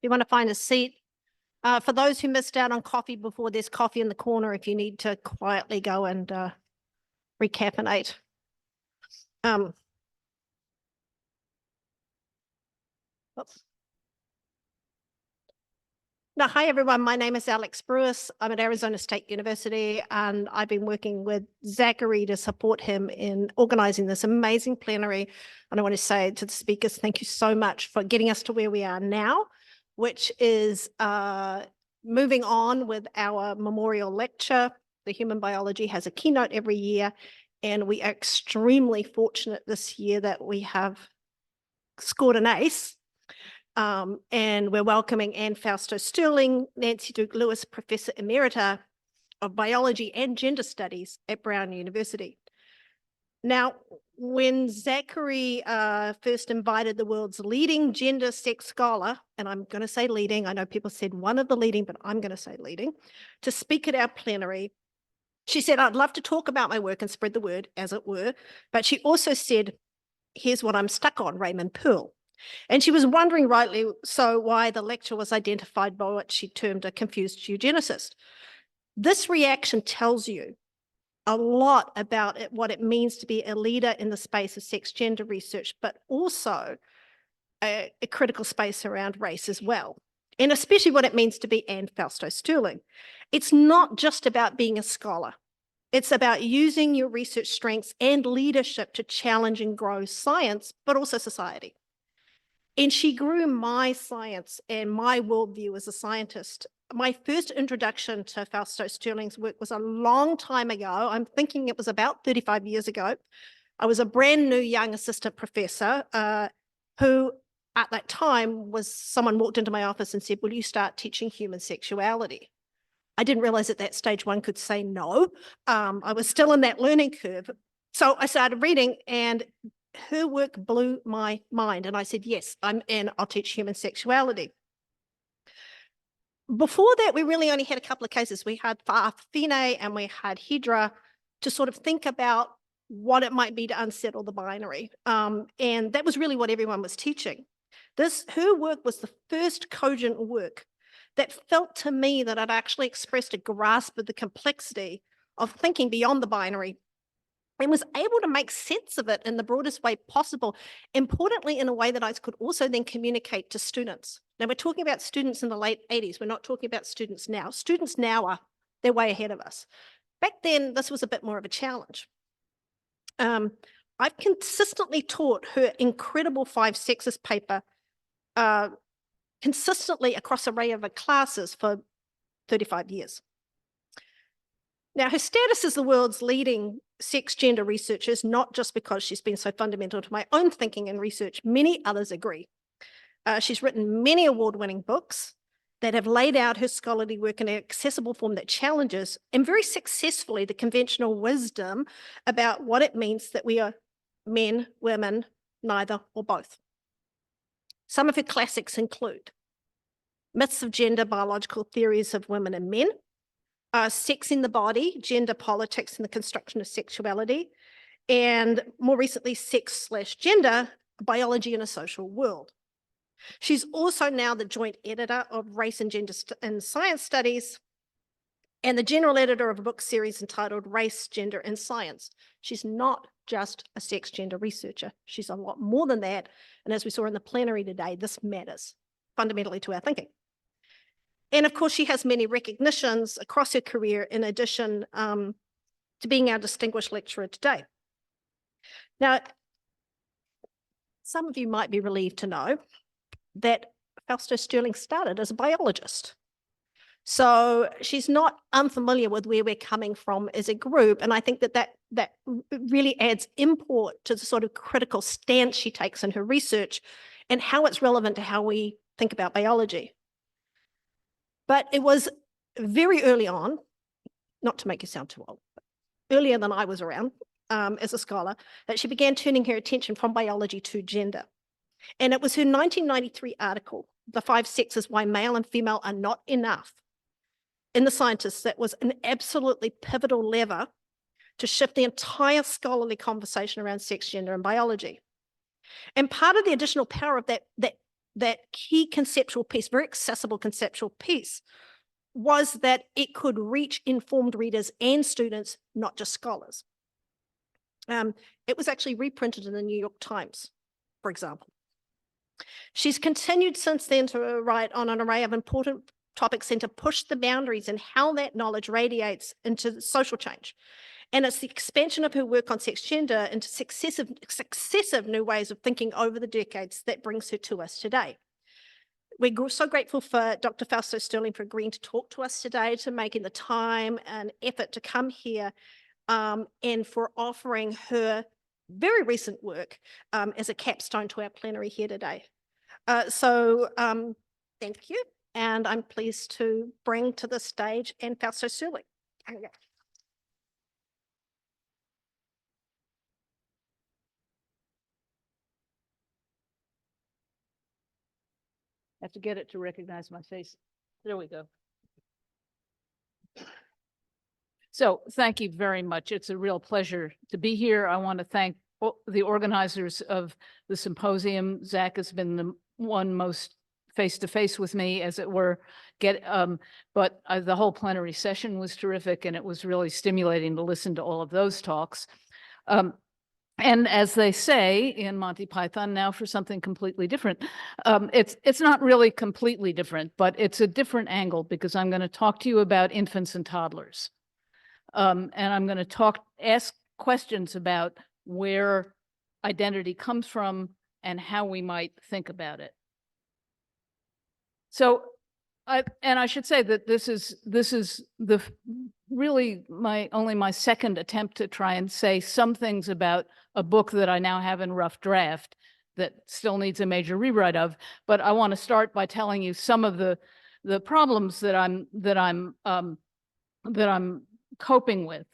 you want to find a seat. For those who missed out on coffee before, there's coffee in the corner if you need to quietly go and recaffeinate. Oops. Now, hi everyone, my name is Alex Brewis. I'm at Arizona State University and I've been working with Zachary to support him in organizing this amazing plenary. And I want to say to the speakers, thank you so much for getting us to where we are now, which is moving on with our memorial lecture. The Human Biology has a keynote every year, and we are extremely fortunate this year that we have scored an ace. And we're welcoming Anne Fausto Sterling, Nancy Duke Lewis, Professor Emerita of Biology and Gender Studies at Brown University. Now, when Zachary first invited the world's leading gender sex scholar, and I'm going to say leading, I know people said one of the leading, but I'm going to say leading, to speak at our plenary, she said, I'd love to talk about my work and spread the word, as it were, but she also said, here's what I'm stuck on, Raymond Pearl. And she was wondering, rightly so, why the lecture was identified by what she termed a confused eugenicist. This reaction tells you a lot about what it means to be a leader in the space of sex gender research, but also a critical space around race as well, and especially what it means to be Anne Fausto Sterling. It's not just about being a scholar. It's about using your research strengths and leadership to challenge and grow science, but also society. And she grew my science and my worldview as a scientist. My first introduction to Fausto Sterling's work was a long time ago. I'm thinking it was about 35 years ago. I was a brand new young assistant professor who at that time was someone walked into my office and said, will you start teaching human sexuality? I didn't realize at that stage one could say no. I was still in that learning curve. So I started reading, and her work blew my mind. And I said, yes, I'm in, I'll teach human sexuality. Before that, we really only had a couple of cases. We had Fa'afine and we had Hydra to sort of think about what it might be to unsettle the binary. And that was really what everyone was teaching. Her work was the first cogent work that felt to me that I'd actually expressed a grasp of the complexity of thinking beyond the binary and was able to make sense of it in the broadest way possible, importantly in a way that I could also then communicate to students. Now, we're talking about students in the late 80s. We're not talking about students now. Students now they're way ahead of us. Back then, this was a bit more of a challenge. I've consistently taught her incredible 5 Sexes paper consistently across an array of classes for 35 years. Now, her status as the world's leading sex gender researcher is not just because she's been so fundamental to my own thinking and research. Many others agree. She's written many award-winning books that have laid out her scholarly work in an accessible form that challenges, and very successfully, the conventional wisdom about what it means that we are men, women, neither or both. Some of her classics include Myths of Gender, Biological Theories of Women and Men, Sex in the Body, Gender Politics and the Construction of Sexuality, and more recently, Sex/Gender, Biology in a Social World. She's also now the joint editor of Race and Gender in Science Studies and the general editor of a book series entitled Race, Gender and Science. She's not just a sex gender researcher. She's a lot more than that. And as we saw in the plenary today, this matters fundamentally to our thinking. And of course, she has many recognitions across her career in addition to being our distinguished lecturer today. Now, some of you might be relieved to know that Fausto Sterling started as a biologist. So she's not unfamiliar with where we're coming from as a group. And I think that really adds import to the sort of critical stance she takes in her research and how it's relevant to how we think about biology. But it was very early on, not to make you sound too old, but earlier than I was around as a scholar, that she began turning her attention from biology to gender. And it was her 1993 article, The 5 Sexes, Why Male and Female Are Not Enough, in The Scientist, that was an absolutely pivotal lever to shift the entire scholarly conversation around sex, gender, and biology. And part of the additional power of that that key conceptual piece, very accessible conceptual piece, was that it could reach informed readers and students, not just scholars. It was actually reprinted in the New York Times, for example. She's continued since then to write on an array of important topics and to push the boundaries and how that knowledge radiates into social change. And it's the expansion of her work on sex gender into successive new ways of thinking over the decades that brings her to us today. We're so grateful for Dr. Fausto Sterling for agreeing to talk to us today, to making the time and effort to come here, and for offering her very recent work as a capstone to our plenary here today. Thank you. And I'm pleased to bring to the stage and Fausto Sterling. I have to get it to recognize my face. There we go. So thank you very much. It's a real pleasure to be here. I want to thank the organizers of the symposium. Zach has been the one most face-to-face with me, as it were. But the whole plenary session was terrific, and it was really stimulating to listen to all of those talks. And as they say in Monty Python, now for something completely different. It's not really completely different, but it's a different angle, because I'm going to talk to you about infants and toddlers. And I'm going to ask questions about where identity comes from and how we might think about it. So, I should say that this is really only my second attempt to try and say some things about a book that I now have in rough draft that still needs a major rewrite of. But I want to start by telling you some of the problems that I'm coping with.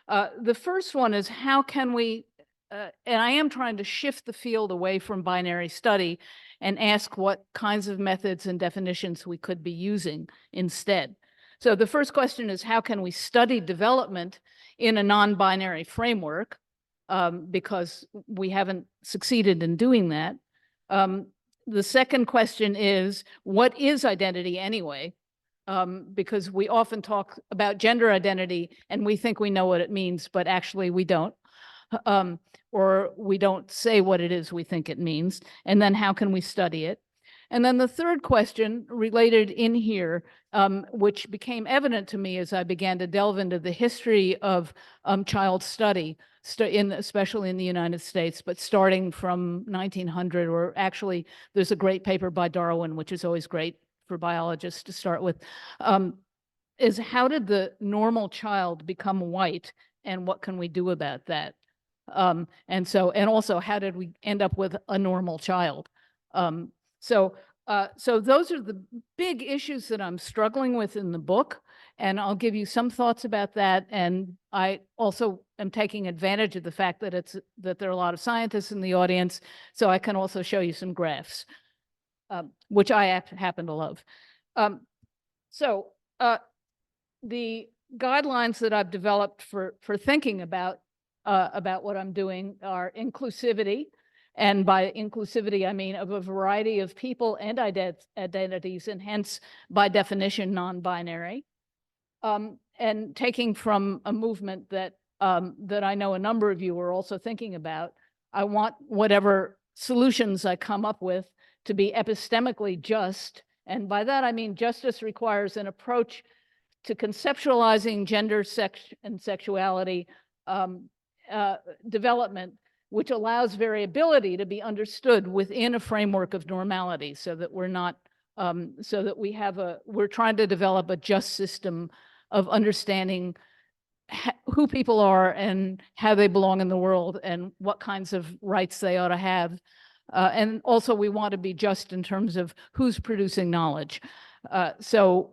The first one is, how can we, and I am trying to shift the field away from binary study and ask what kinds of methods and definitions we could be using instead. So the first question is, how can we study development in a non-binary framework? Because we haven't succeeded in doing that. The second question is, what is identity anyway? Because we often talk about gender identity and we think we know what it means, but actually we don't. Or we don't say what it is we think it means. And then how can we study it? And then the third question related in here, which became evident to me as I began to delve into the history of child study, especially in the United States, but starting from 1900, or actually there's a great paper by Darwin, which is always great for biologists to start with, is how did the normal child become white, and what can we do about that? And also, how did we end up with a normal child? So those are the big issues that I'm struggling with in the book, and I'll give you some thoughts about that. And I also am taking advantage of the fact that there are a lot of scientists in the audience, so I can also show you some graphs, which I happen to love. The guidelines that I've developed for thinking about what I'm doing are inclusivity. And by inclusivity, I mean of a variety of people and identities, and hence, by definition, non-binary. And taking from a movement that I know a number of you are also thinking about, I want whatever solutions I come up with to be epistemically just. And by that, I mean justice requires an approach to conceptualizing gender, sex, and sexuality development, which allows variability to be understood within a framework of normality, so that we're not, so that we're trying to develop a just system of understanding who people are and how they belong in the world and what kinds of rights they ought to have. And also we want to be just in terms of who's producing knowledge.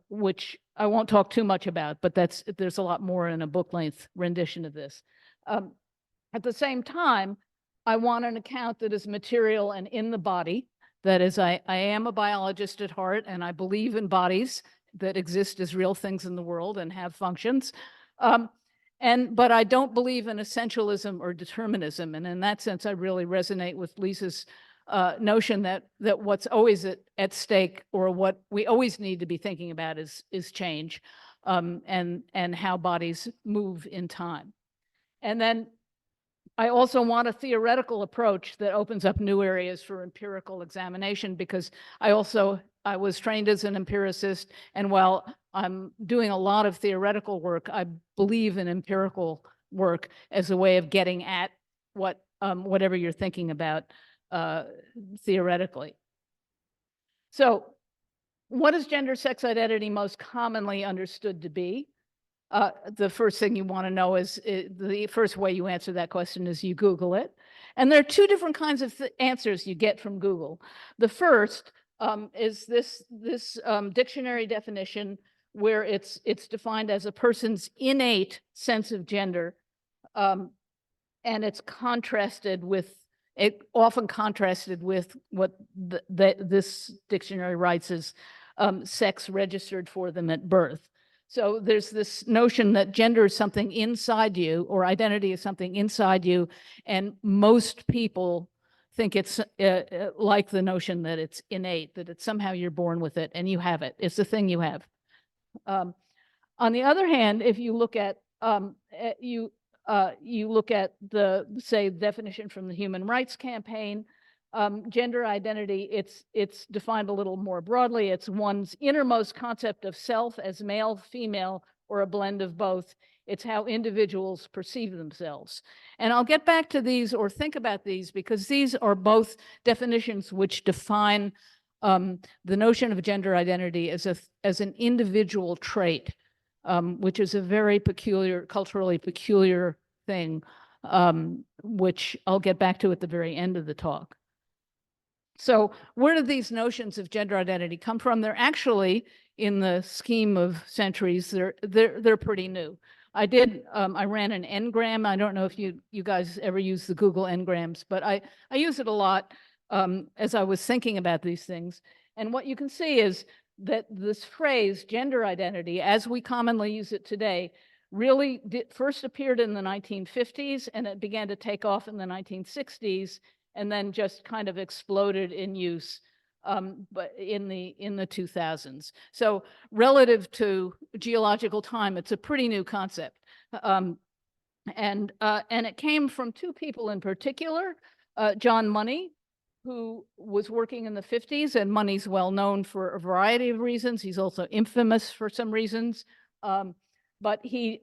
Which I won't talk too much about, but there's a lot more in a book-length rendition of this. At the same time, I want an account that is material and in the body. That is, I am a biologist at heart, and I believe in bodies that exist as real things in the world and have functions. But I don't believe in essentialism or determinism. And in that sense, I really resonate with Lisa's notion that what's always at stake, or what we always need to be thinking about, is change, and how bodies move in time. And then I also want a theoretical approach that opens up new areas for empirical examination, because I was trained as an empiricist, and while I'm doing a lot of theoretical work, I believe in empirical work as a way of getting at whatever you're thinking about theoretically. So, what is gender sex identity most commonly understood to be? The first thing you want to know is, the first way you answer that question is you Google it. And there are two different kinds of answers you get from Google. The first is this dictionary definition, where it's defined as a person's innate sense of gender, and it's often contrasted with what this dictionary writes as sex registered for them at birth. So there's this notion that gender is something inside you, or identity is something inside you, and most people think it's like the notion that it's innate, that it's somehow you're born with it and you have it. It's the thing you have. On the other hand, if you look at you look at the, say, definition from the Human Rights Campaign, gender identity, it's defined a little more broadly. It's one's innermost concept of self as male, female, or a blend of both. It's how individuals perceive themselves. And I'll get back to these, or think about these, because these are both definitions which define the notion of gender identity as an individual trait, which is a very culturally peculiar thing, which I'll get back to at the very end of the talk. So where do these notions of gender identity come from? They're actually, in the scheme of centuries, they're pretty new. I ran an Ngram. I don't know if you guys ever use the Google Ngrams, but I use it a lot as I was thinking about these things. And what you can see is that this phrase, gender identity, as we commonly use it today, really first appeared in the 1950s, and it began to take off in the 1960s, and then just kind of exploded in use but in the 2000s. So relative to geological time, it's a pretty new concept. And it came from two people in particular, John Money, who was working in the 50s, and Money's well known for a variety of reasons. He's also infamous for some reasons. But he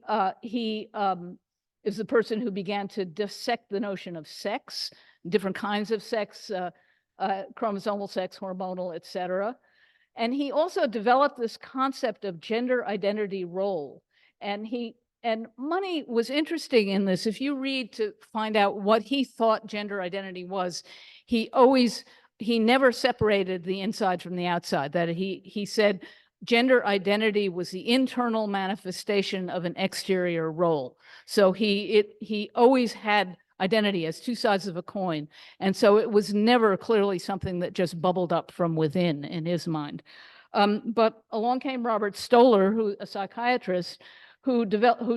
is the person who began to dissect the notion of sex, different kinds of sex, chromosomal sex, hormonal, et cetera. And he also developed this concept of gender identity role. And Money was interesting in this. If you read to find out what he thought gender identity was, he never separated the inside from the outside. That he said gender identity was the internal manifestation of an exterior role. So he always had identity as two sides of a coin. And so it was never clearly something that just bubbled up from within in his mind. But along came Robert Stoller, a psychiatrist, who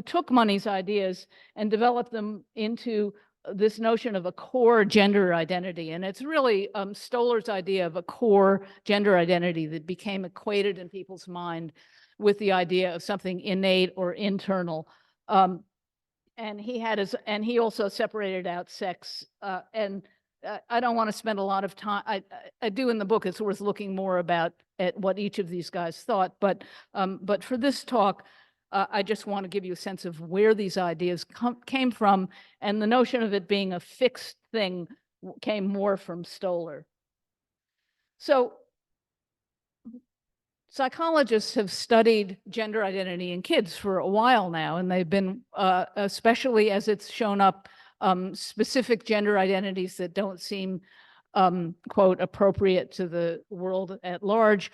took Money's ideas and developed them into this notion of a core gender identity. And it's really Stoller's idea of a core gender identity that became equated in people's mind with the idea of something innate or internal. And he also separated out sex. I don't want to spend a lot of time. I do in the book. It's worth looking more at what each of these guys thought. But for this talk, I just want to give you a sense of where these ideas came from, and the notion of it being a fixed thing came more from Stoller. So psychologists have studied gender identity in kids for a while now, and they've been, especially as it's shown up, specific gender identities that don't seem, quote, appropriate to the world at large,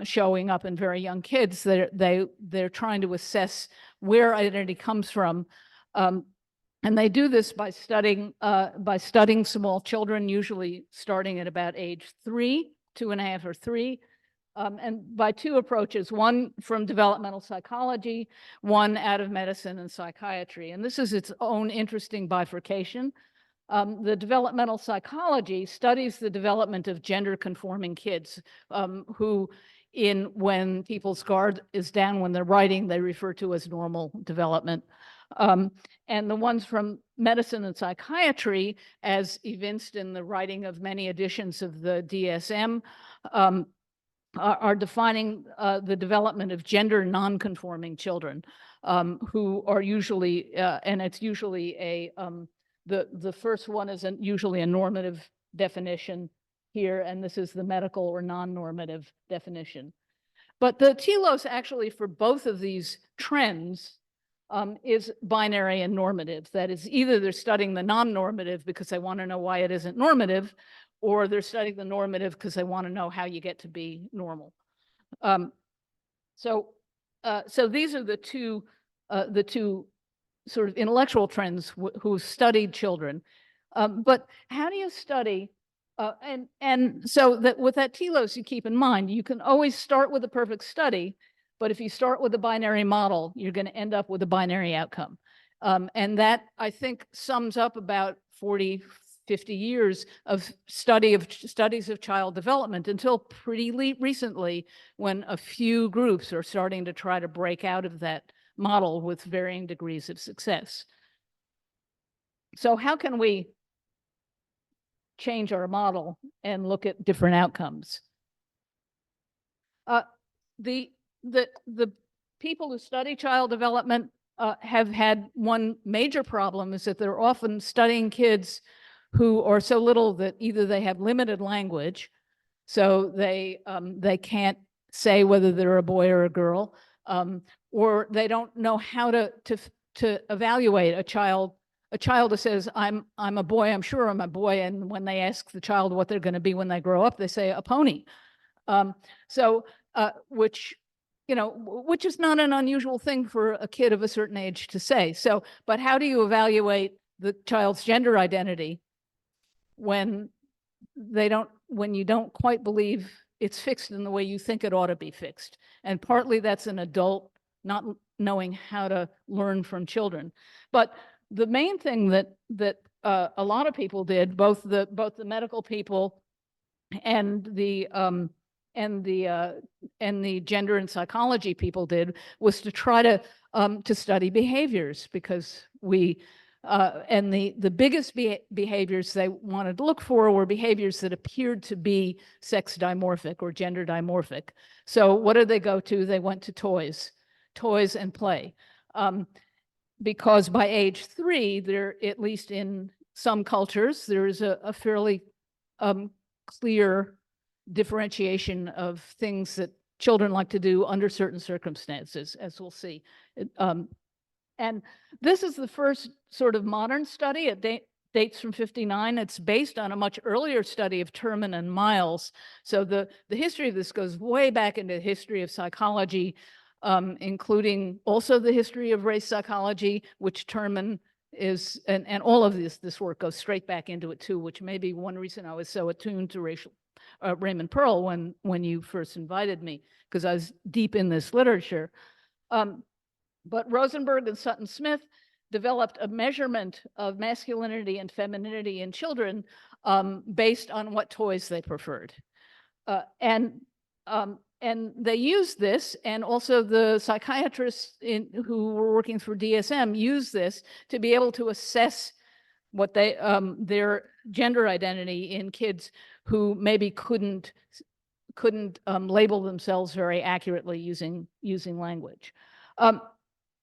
showing up in very young kids. They're trying to assess where identity comes from. And they do this by studying small children, usually starting at about age 3, 2.5 or 3. And by two approaches, one from developmental psychology, one out of medicine and psychiatry. And this is its own interesting bifurcation. The developmental psychology studies the development of gender-conforming kids who, when people's guard is down when they're writing, they refer to as normal development. And the ones from medicine and psychiatry, as evinced in the writing of many editions of the DSM, are defining the development of gender non-conforming children, who are usually, and it's usually a, the first one is usually a normative definition here, and this is the medical or non-normative definition. But the telos actually for both of these trends is binary and normative. That is, either they're studying the non-normative because they want to know why it isn't normative, or they're studying the normative because they want to know how you get to be normal. So these are the two sort of intellectual trends who studied children. But how do you study? And so that with that telos, you keep in mind, you can always start with a perfect study, but if you start with a binary model, you're going to end up with a binary outcome. And that, I think, sums up about 40, 50 years of studies of child development until pretty recently, when a few groups are starting to try to break out of that model with varying degrees of success. So how can we change our model and look at different outcomes? The people who study child development have had one major problem, is that they're often studying kids who are so little that either they have limited language, so they say whether they're a boy or a girl, or they don't know how to evaluate a child. A child that says, I'm a boy, I'm sure I'm a boy, and when they ask the child what they're going to be when they grow up, they say a pony. Which is not an unusual thing for a kid of a certain age to say. So, but how do you evaluate the child's gender identity when you don't quite believe it's fixed in the way you think it ought to be fixed? And partly that's an adult not knowing how to learn from children. But the main thing that a lot of people did, both the medical people and the gender and psychology people did, was to try to study behaviors, because and the biggest behaviors they wanted to look for were behaviors that appeared to be sex dimorphic or gender dimorphic. So what did they go to? They went to toys and play. Because by age 3, there, at least in some cultures, there is a fairly clear differentiation of things that children like to do under certain circumstances, as we'll see. And this is the first sort of modern study. It dates from '59. It's based on a much earlier study of Terman and Miles. So the history of this goes way back into the history of psychology, including also the history of race psychology, which Terman is, and all of this work goes straight back into it too, which may be one reason I was so attuned to Raymond Pearl when you first invited me, because I was deep in this literature. But Rosenberg and Sutton Smith developed a measurement of masculinity and femininity in children based on what toys they preferred. And they used this, and also the psychiatrists who were working for DSM used this to be able to assess what their gender identity in kids who maybe couldn't label themselves very accurately using language.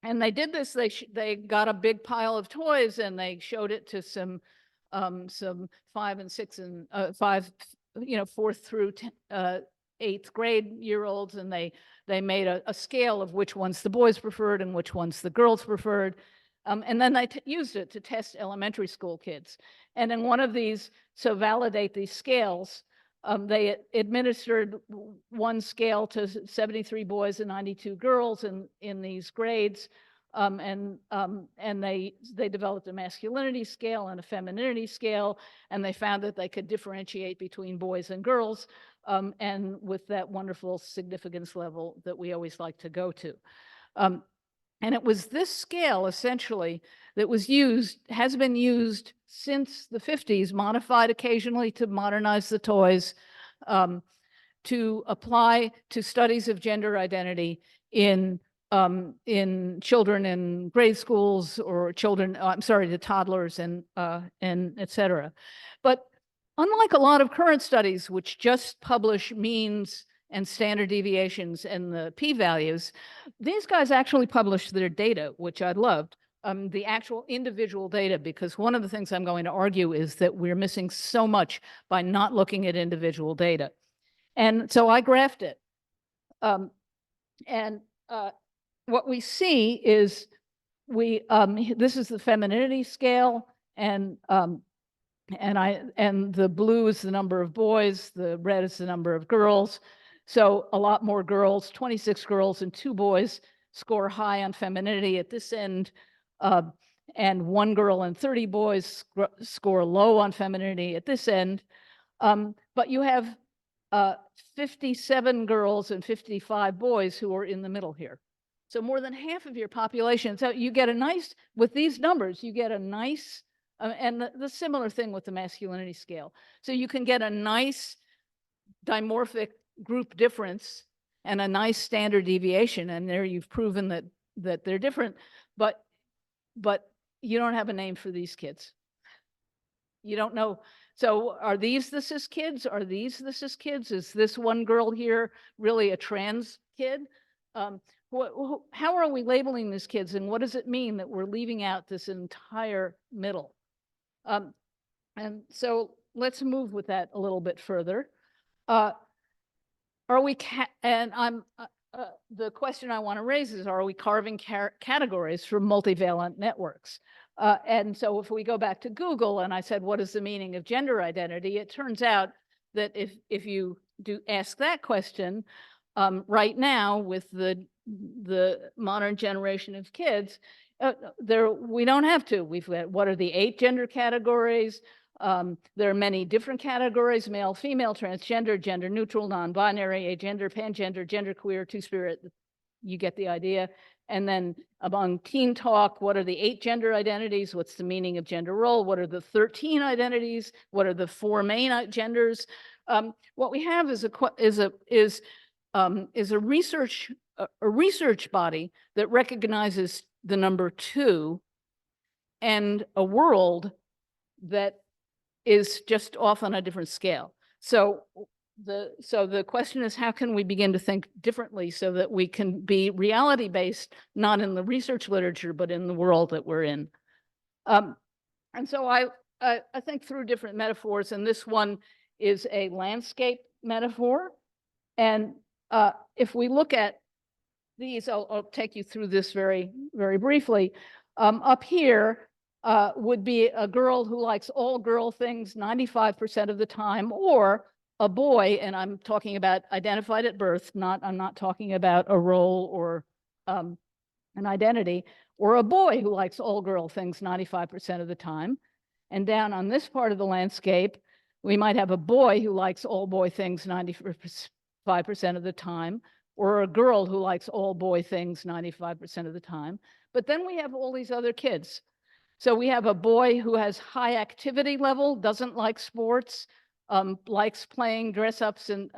And they did this. They got a big pile of toys and they showed it to some 5 and 6 and 4th through 8th grade year-olds, and they made a scale of which ones the boys preferred and which ones the girls preferred. And then they used it to test elementary school kids. And in one of these, so validate these scales, they administered one scale to 73 boys and 92 girls in these grades. And they developed a masculinity scale and a femininity scale, and they found that they could differentiate between boys and girls, and with that wonderful significance level that we always like to go to. And it was this scale essentially that was used, has been used since the 50s, modified occasionally to modernize the toys, to apply to studies of gender identity in children in grade schools or children, I'm sorry, the toddlers and et cetera. But unlike a lot of current studies, which just publish means and standard deviations and the p-values, these guys actually published their data, which I loved, the actual individual data, because one of the things I'm going to argue is that we're missing so much by not looking at individual data. And so I graphed it. What we see is this is the femininity scale, and the blue is the number of boys, the red is the number of girls. So a lot more girls, 26 girls and 2 boys score high on femininity at this end, and 1 girl and 30 boys score low on femininity at this end. But you have 57 girls and 55 boys who are in the middle here. So more than half of your population. So you get a nice, with these numbers, you get a nice, and the similar thing with the masculinity scale. So you can get a nice dimorphic group difference and a nice standard deviation. And there you've proven that they're different, but you don't have a name for these kids. You don't know. So are these the cis kids? Are these the cis kids? Is this one girl here really a trans kid? How are we labeling these kids, and what does it mean that we're leaving out this entire middle? And so let's move with that a little bit further. Are we, the question I want to raise is, are we carving categories from multivalent networks? And so if we go back to Google and I said, what is the meaning of gender identity? It turns out that if you do ask that question, right now with the modern generation of kids, we don't have to. We've got, what are the 8 gender categories? There are many different categories: male, female, transgender, gender neutral, non-binary, agender, pangender, genderqueer, two-spirit. You get the idea. And then among teen talk, what are the 8 gender identities? What's the meaning of gender role? What are the 13 identities? What are the 4 main genders? What we have is a research body that recognizes the number 2 and a world that is just off on a different scale. So the question is, how can we begin to think differently so that we can be reality-based, not in the research literature, but in the world that we're in? And so I think through different metaphors, and this one is a landscape metaphor. And if we look at these, I'll take you through this very, very briefly. Up here would be a girl who likes all girl things 95% of the time, or a boy, and I'm talking about identified at birth, I'm not talking about a role or an identity, or a boy who likes all girl things 95% of the time. And down on this part of the landscape, we might have a boy who likes all boy things 95% of the time, or a girl who likes all boy things 95% of the time. But then we have all these other kids. So we have a boy who has high activity level, doesn't like sports, likes playing dress up and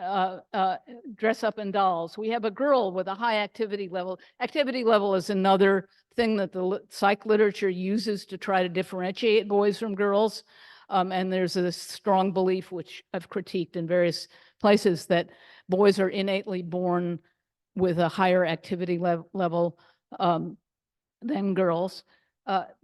dolls. We have a girl with a high activity level. Activity level is another thing that the psych literature uses to try to differentiate boys from girls. And there's a strong belief, which I've critiqued in various places, that boys are innately born with a higher activity level than girls.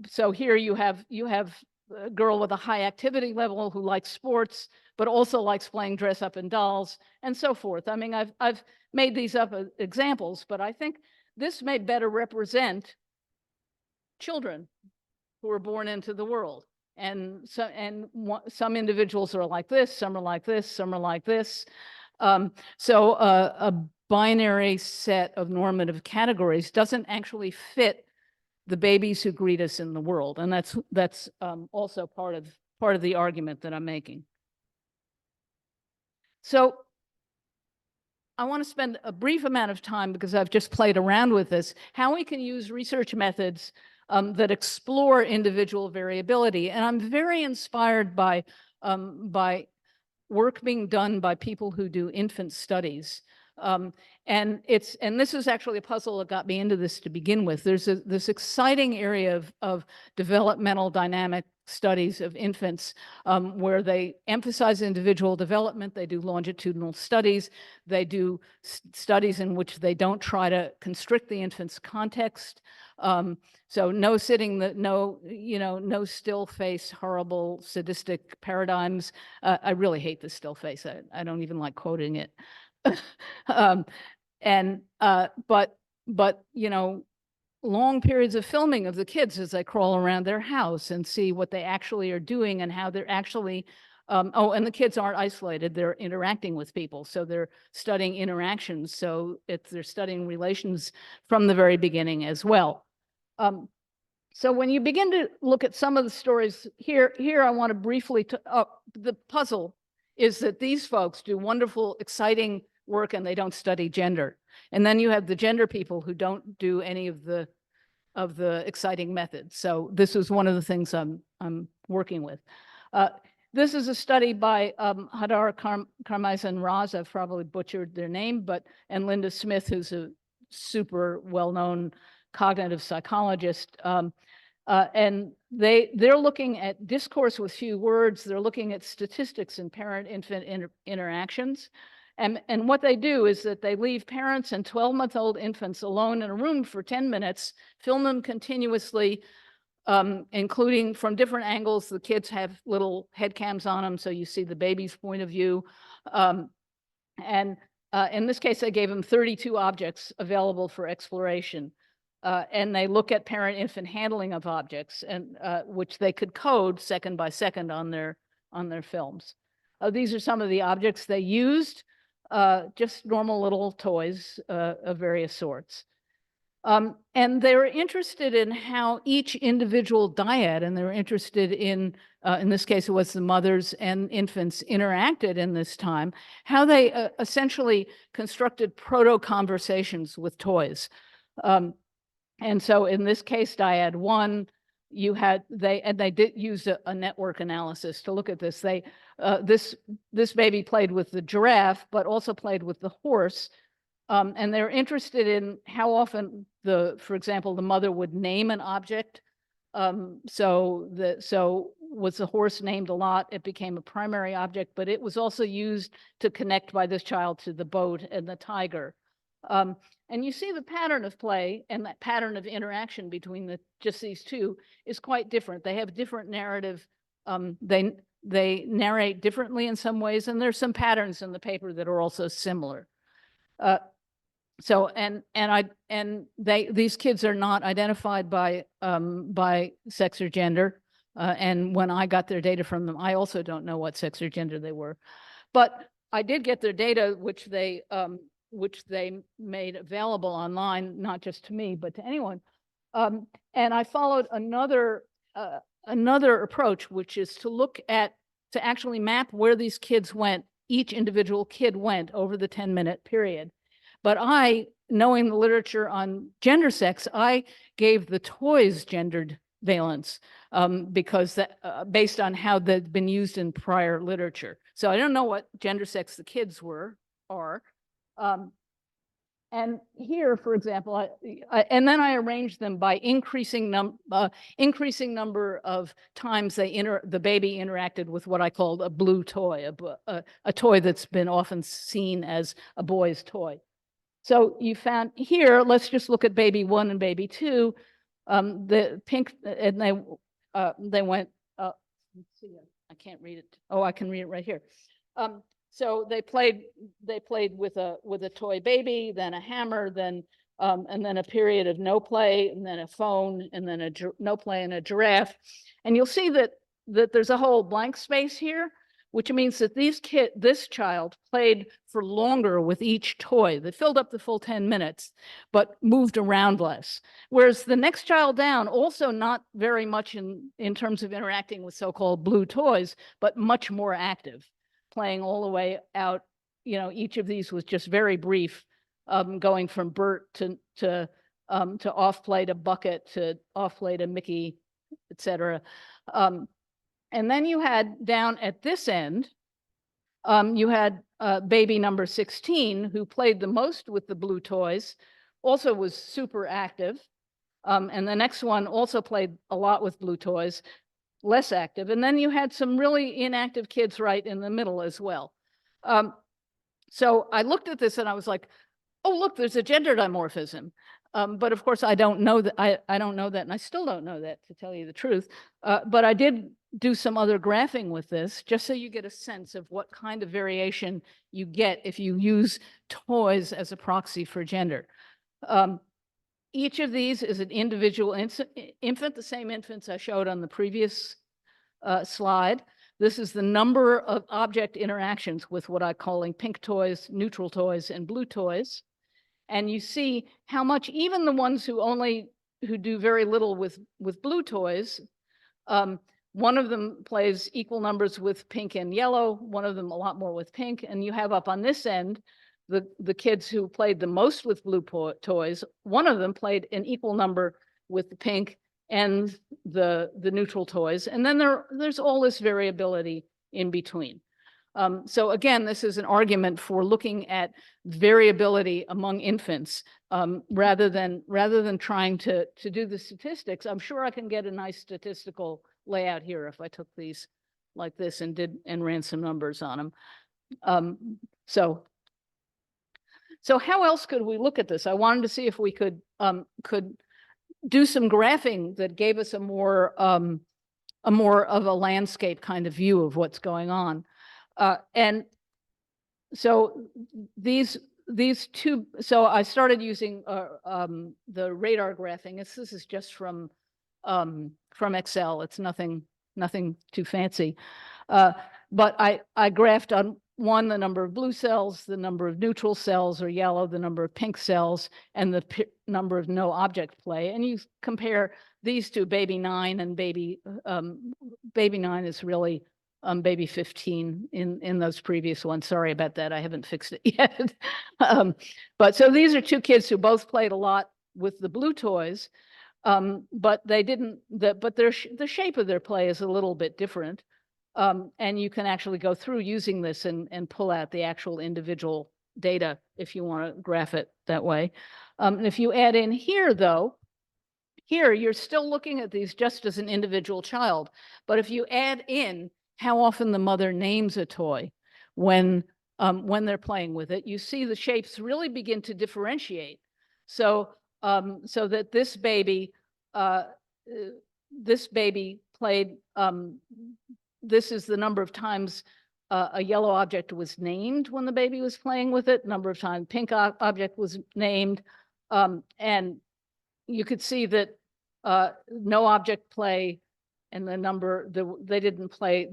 So here you have a girl with a high activity level who likes sports, but also likes playing dress up and dolls, and so forth. I mean, I've made these up as examples, but I think this may better represent children who are born into the world. And some individuals are like this, some are like this, some are like this. So a binary set of normative categories doesn't actually fit the babies who greet us in the world, and that's also part of the argument that I'm making. So I want to spend a brief amount of time, because I've just played around with this, how we can use research methods that explore individual variability. And I'm very inspired by work being done by people who do infant studies. And this is actually a puzzle that got me into this to begin with. There's this exciting area of developmental dynamic studies of infants, where they emphasize individual development. They do longitudinal studies. They do studies in which they don't try to constrict the infant's context. So no sitting, no still face, horrible sadistic paradigms. I really hate the still face. I don't even like quoting it. But long periods of filming of the kids as they crawl around their house and see what they actually are doing and how they're actually, and the kids aren't isolated, they're interacting with people. So they're studying interactions. So they're studying relations from the very beginning as well. So when you begin to look at some of the stories here I want to briefly, the puzzle is that these folks do wonderful, exciting work and they don't study gender. And then you have the gender people who don't do any of the exciting methods. So this is one of the things I'm working with. This is a study by Hadar Karmaisan Raz, I've probably butchered their name, and Linda Smith, who's a super well-known cognitive psychologist. And they're looking at discourse with few words. They're looking at statistics in parent-infant interactions. And what they do is that they leave parents and 12-month-old infants alone in a room for 10 minutes, film them continuously, including from different angles. The kids have little head cams on them, so you see the baby's point of view. And in this case, they gave them 32 objects available for exploration. And they look at parent-infant handling of objects, and which they could code second by second on their films. These are some of the objects they used. Just normal little toys of various sorts. And they were interested in how each individual dyad, and they were interested in this case, it was the mothers and infants interacted in this time, how they essentially constructed proto-conversations with toys. And so in this case, dyad 1, they did use a network analysis to look at this. This baby played with the giraffe, but also played with the horse. And they're interested in how often for example, the mother would name an object. So was the horse named a lot? It became a primary object, but it was also used to connect by this child to the boat and the tiger. And you see the pattern of play and that pattern of interaction between just these two is quite different. They have different narrative. They narrate differently in some ways, and there's some patterns in the paper that are also similar. These kids are not identified by sex or gender. And when I got their data from them, I also don't know what sex or gender they were, but I did get their data, which they made available online, not just to me, but to anyone. And I followed another approach, which is to actually map where these kids went, each individual kid went over the 10-minute period. But knowing the literature on gender sex, I gave the toys gendered valence because based on how they've been used in prior literature. So I don't know what gender sex the kids are. And here, for example, and then I arranged them by increasing number of times the baby interacted with what I called a blue toy, a toy that's been often seen as a boy's toy. So you found here, let's just look at baby 1 and baby 2. The pink, and they went, let's see, I can't read it. Oh, I can read it right here. So they played with a toy baby, then a hammer, then and then a period of no play, and then a phone, and then no play and a giraffe. And you'll see that there's a whole blank space here, which means that this child played for longer with each toy. They filled up the full 10 minutes, but moved around less. Whereas the next child down, also not very much in terms of interacting with so-called blue toys, but much more active, playing all the way out each of these was just very brief, going from Bert to off play to Bucket to off play to Mickey, etc. And then you had down at this end, you had baby number 16, who played the most with the blue toys, also was super active. And the next one also played a lot with blue toys, less active. And then you had some really inactive kids right in the middle as well. So I looked at this and I was like, oh, look, there's a gender dimorphism. But of course, I don't know that. I don't know that, and I still don't know that, to tell you the truth. But I did do some other graphing with this, just so you get a sense of what kind of variation you get if you use toys as a proxy for gender. Each of these is an individual infant, the same infants I showed on the previous slide. This is the number of object interactions with what I'm calling pink toys, neutral toys, and blue toys. And you see how much even the ones who do very little with blue toys, one of them plays equal numbers with pink and yellow, one of them a lot more with pink. And you have up on this end, the kids who played the most with blue toys, one of them played an equal number with the pink and the neutral toys. And then there's all this variability in between. So again, this is an argument for looking at variability among infants, rather than trying to do the statistics. I'm sure I can get a nice statistical layout here if I took these like this and ran some numbers on them. So how else could we look at this? I wanted to see if we could do some graphing that gave us a more of a landscape kind of view of what's going on. And so these two, so I started using the radar graphing. This is just from Excel. It's nothing too fancy. But I graphed on one, the number of blue cells, the number of neutral cells or yellow, the number of pink cells, and the number of no object play. And you compare these to baby 9, and baby 9 is really baby 15 in those previous ones. Sorry about that. I haven't fixed it yet. But so these are two kids who both played a lot with the blue toys, but they didn't. But the shape of their play is a little bit different. And you can actually go through using this and pull out the actual individual data if you want to graph it that way. And if you add in here, though, here you're still looking at these just as an individual child. But if you add in how often the mother names a toy when they're playing with it, you see the shapes really begin to differentiate. So that this baby played. This is the number of times a yellow object was named when the baby was playing with it, number of times pink object was named. And you could see that no object play and the number, they didn't play,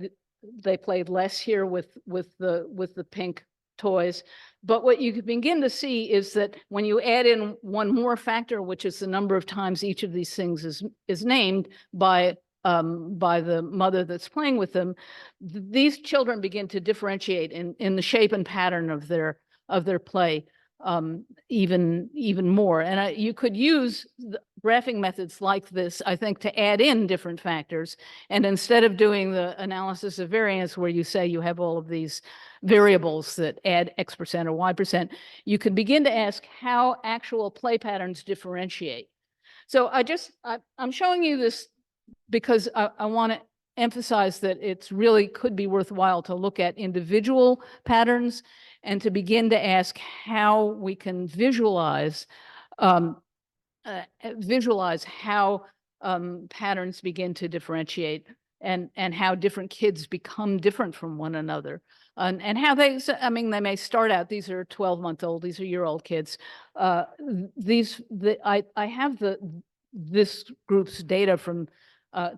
they played less here with the pink toys. But what you can begin to see is that when you add in one more factor, which is the number of times each of these things is named by the mother that's playing with them, these children begin to differentiate in the shape and pattern of their play even more. And you could use graphing methods like this, I think, to add in different factors. And instead of doing the analysis of variance where you say you have all of these variables that add X% or Y%, you could begin to ask how actual play patterns differentiate. So I'm showing you this because I want to emphasize that it's really could be worthwhile to look at individual patterns and to begin to ask how we can visualize how patterns begin to differentiate and how different kids become different from one another. And how they may start out, these are 12-month-old, these are year-old kids. I have this group's data from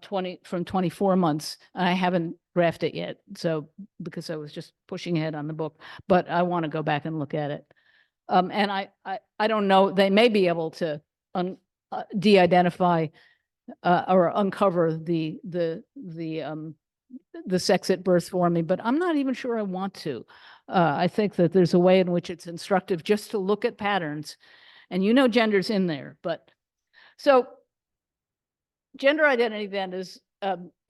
24 months. I haven't graphed it yet, so because I was just pushing ahead on the book, but I want to go back and look at it. And I don't know, they may be able to de-identify or uncover the the sex at birth for me, but I'm not even sure I want to. I think that there's a way in which it's instructive just to look at patterns, and gender's in there. But so gender identity then is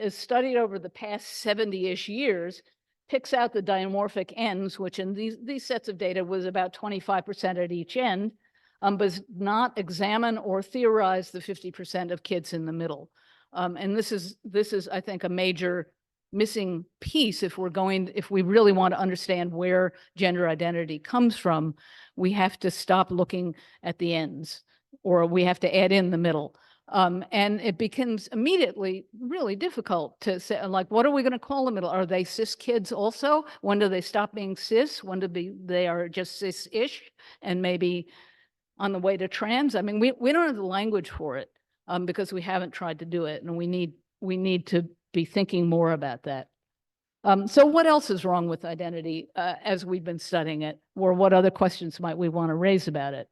studied over the past 70-ish years, picks out the dimorphic ends, which in these sets of data was about 25% at each end, but does not examine or theorize the 50% of kids in the middle. And this is, I think, a major missing piece. If we really want to understand where gender identity comes from, we have to stop looking at the ends, or we have to add in the middle. And it becomes immediately really difficult to say, like, what are we going to call the middle? Are they cis kids also? When do they stop being cis? When do they are just cis-ish and maybe on the way to trans? I mean, we don't have the language for it because we haven't tried to do it, and we need to be thinking more about that. So what else is wrong with identity as we've been studying it, or what other questions might we want to raise about it?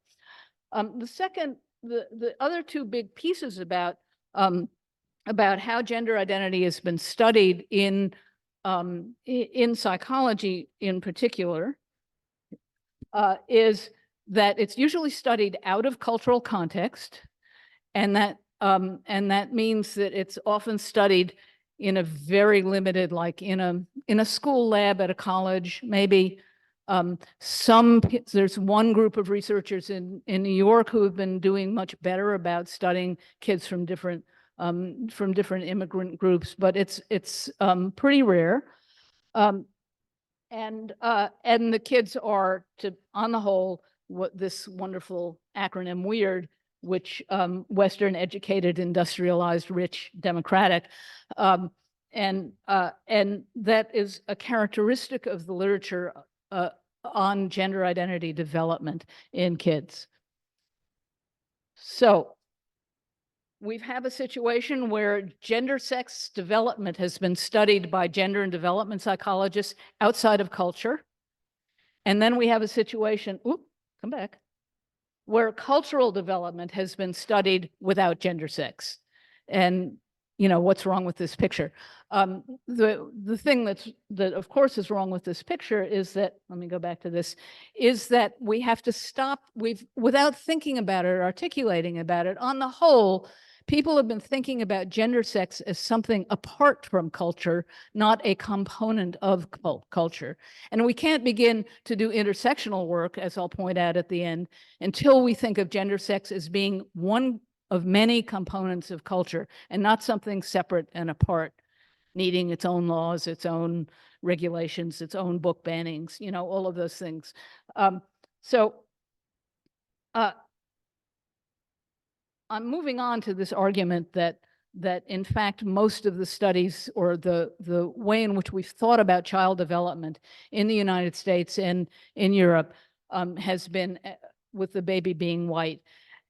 The other two big pieces about how gender identity has been studied in psychology in particular is that it's usually studied out of cultural context, and that means that it's often studied in a very limited, like in a school lab at a college, maybe. There's one group of researchers in New York who have been doing much better about studying kids from different immigrant groups, but it's pretty rare. And the kids are, on the whole, what this wonderful acronym WEIRD, which Western, educated, industrialized, rich, democratic. And that is a characteristic of the literature on gender identity development in kids. So we have a situation where gender sex development has been studied by gender and development psychologists outside of culture. And then we have a situation, where cultural development has been studied without gender sex. And what's wrong with this picture? The thing that of course is wrong with this picture is that, let me go back to this, is that we have to stop, without thinking about it or articulating about it, on the whole, people have been thinking about gender sex as something apart from culture, not a component of culture. And we can't begin to do intersectional work, as I'll point out at the end, until we think of gender sex as being one of many components of culture and not something separate and apart, needing its own laws, its own regulations, its own book bannings, all of those things. I'm moving on to this argument that in fact most of the studies, or the way in which we've thought about child development in the United States and in Europe has been with the baby being white.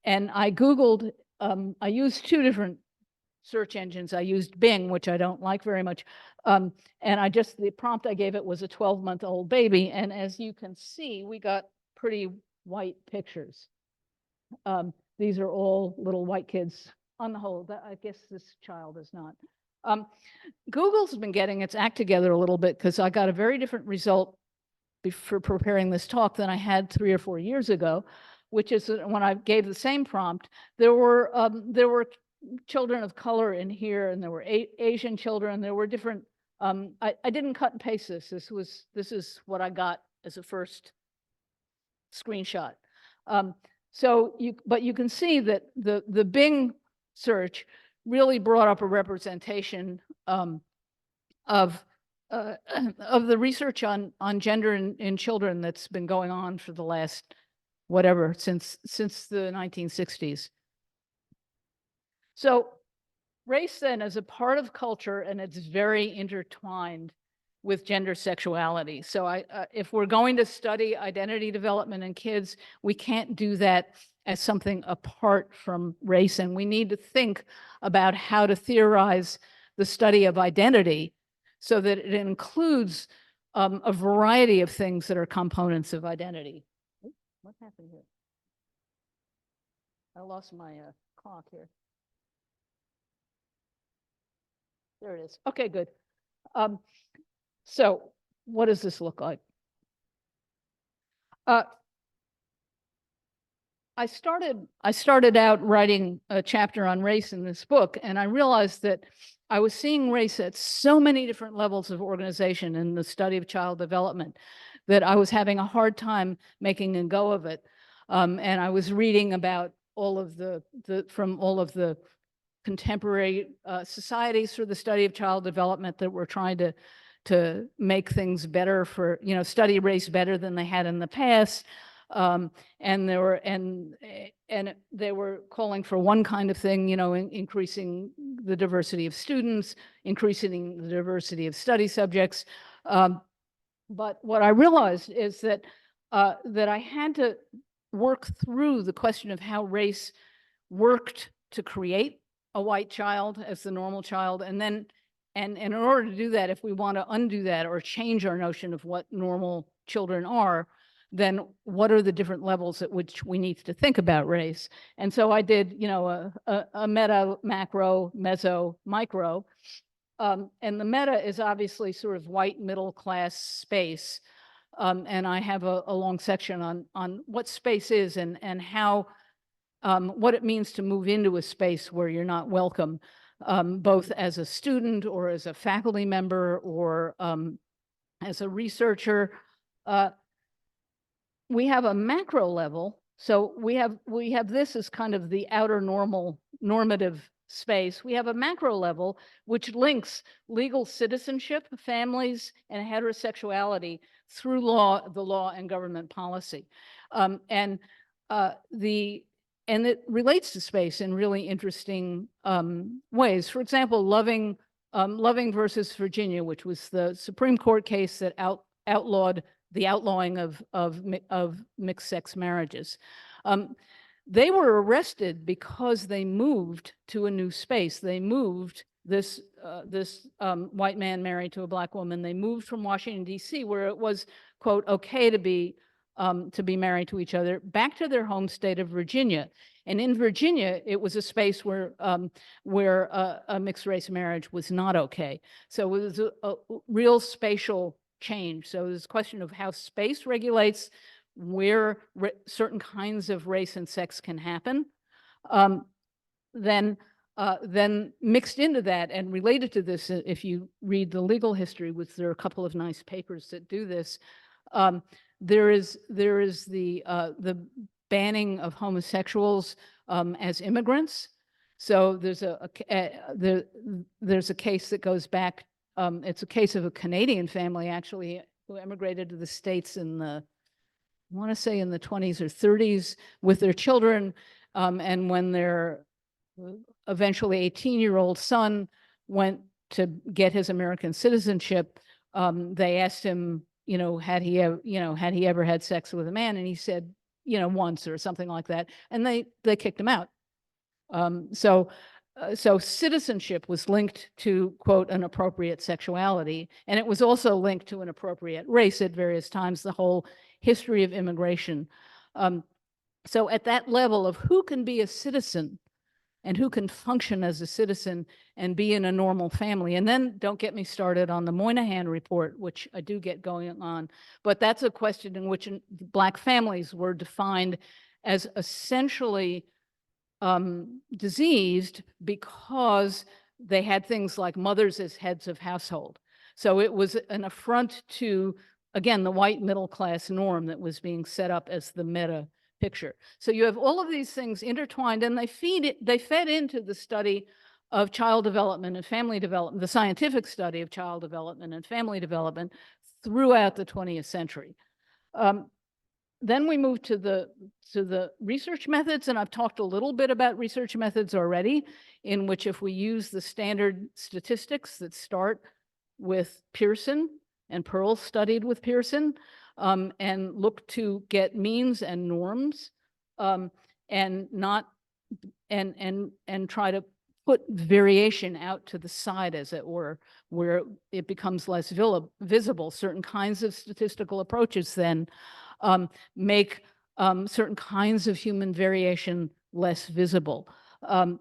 And I Googled, I used two different search engines. I used Bing, which I don't like very much. And the prompt I gave it was a 12-month-old baby. And as you can see, we got pretty white pictures. These are all little white kids on the whole. I guess this child is not. Google's been getting its act together a little bit, because I got a very different result for preparing this talk than I had 3 or 4 years ago, which is when I gave the same prompt, there were children of color in here, and there were Asian children. There were different. I didn't cut and paste this. This is what I got as a first screenshot. But you can see that the Bing search really brought up a representation of the research on gender in children that's been going on for the last since the 1960s. So race then is a part of culture, and it's very intertwined with gender sexuality. So if we're going to study identity development in kids, we can't do that as something apart from race, and we need to think about how to theorize the study of identity so that it includes a variety of things that are components of identity. What happened here? I lost my clock here. There it is. Okay, good. So what does this look like? I started out writing a chapter on race in this book, and I realized that I was seeing race at so many different levels of organization in the study of child development that I was having a hard time making a go of it. And I was reading about all of from all of the contemporary societies for the study of child development that were trying to make things better for, study race better than they had in the past. And they were calling for one kind of thing, increasing the diversity of students, increasing the diversity of study subjects. But what I realized is that that I had to work through the question of how race worked to create a white child as the normal child, and in order to do that, if we want to undo that or change our notion of what normal children are, then what are the different levels at which we need to think about race? And so I did, a meta, macro, meso, micro. And the meta is obviously sort of white middle class space. And I have a long section on what space is and how, what it means to move into a space where you're not welcome, both as a student or as a faculty member or as a researcher. We have a macro level. So we have this as kind of the outer normative space. We have a macro level which links legal citizenship, families, and heterosexuality through the law and government policy. And it relates to space in really interesting ways. For example, Loving versus Virginia, which was the Supreme Court case that outlawed the outlawing of mixed sex marriages. They were arrested because they moved to a new space. They moved this white man married to a black woman. They moved from Washington, D.C., where it was, quote, okay to be married to each other, back to their home state of Virginia. And in Virginia, it was a space where a mixed race marriage was not okay. So it was a real spatial change. So there's a question of how space regulates where certain kinds of race and sex can happen. Then mixed into that and related to this, if you read the legal history, which there are a couple of nice papers that do this, there is the banning of homosexuals as immigrants. So there's a case that goes back. It's a case of a Canadian family, actually, who emigrated to the States in I want to say in the 20s or 30s with their children. And when their eventually 18-year-old son went to get his American citizenship, they asked him, had he ever had sex with a man? And he said, once or something like that. And they kicked him out. So citizenship was linked to, quote, an appropriate sexuality, and it was also linked to an appropriate race at various times, the whole history of immigration. So at that level of who can be a citizen and who can function as a citizen and be in a normal family. And then don't get me started on the Moynihan report, which I do get going on, but that's a question in which Black families were defined as essentially diseased because they had things like mothers as heads of household. So it was an affront to, again, the white middle class norm that was being set up as the meta picture. So you have all of these things intertwined, and they fed into the study of child development and family development, the scientific study of child development and family development throughout the 20th century. Then we move to the research methods, and I've talked a little bit about research methods already, in which if we use the standard statistics that start with Pearson, and Pearl studied with Pearson, and look to get means and norms, and try to put variation out to the side, as it were, where it becomes less visible. Certain kinds of statistical approaches then make certain kinds of human variation less visible. And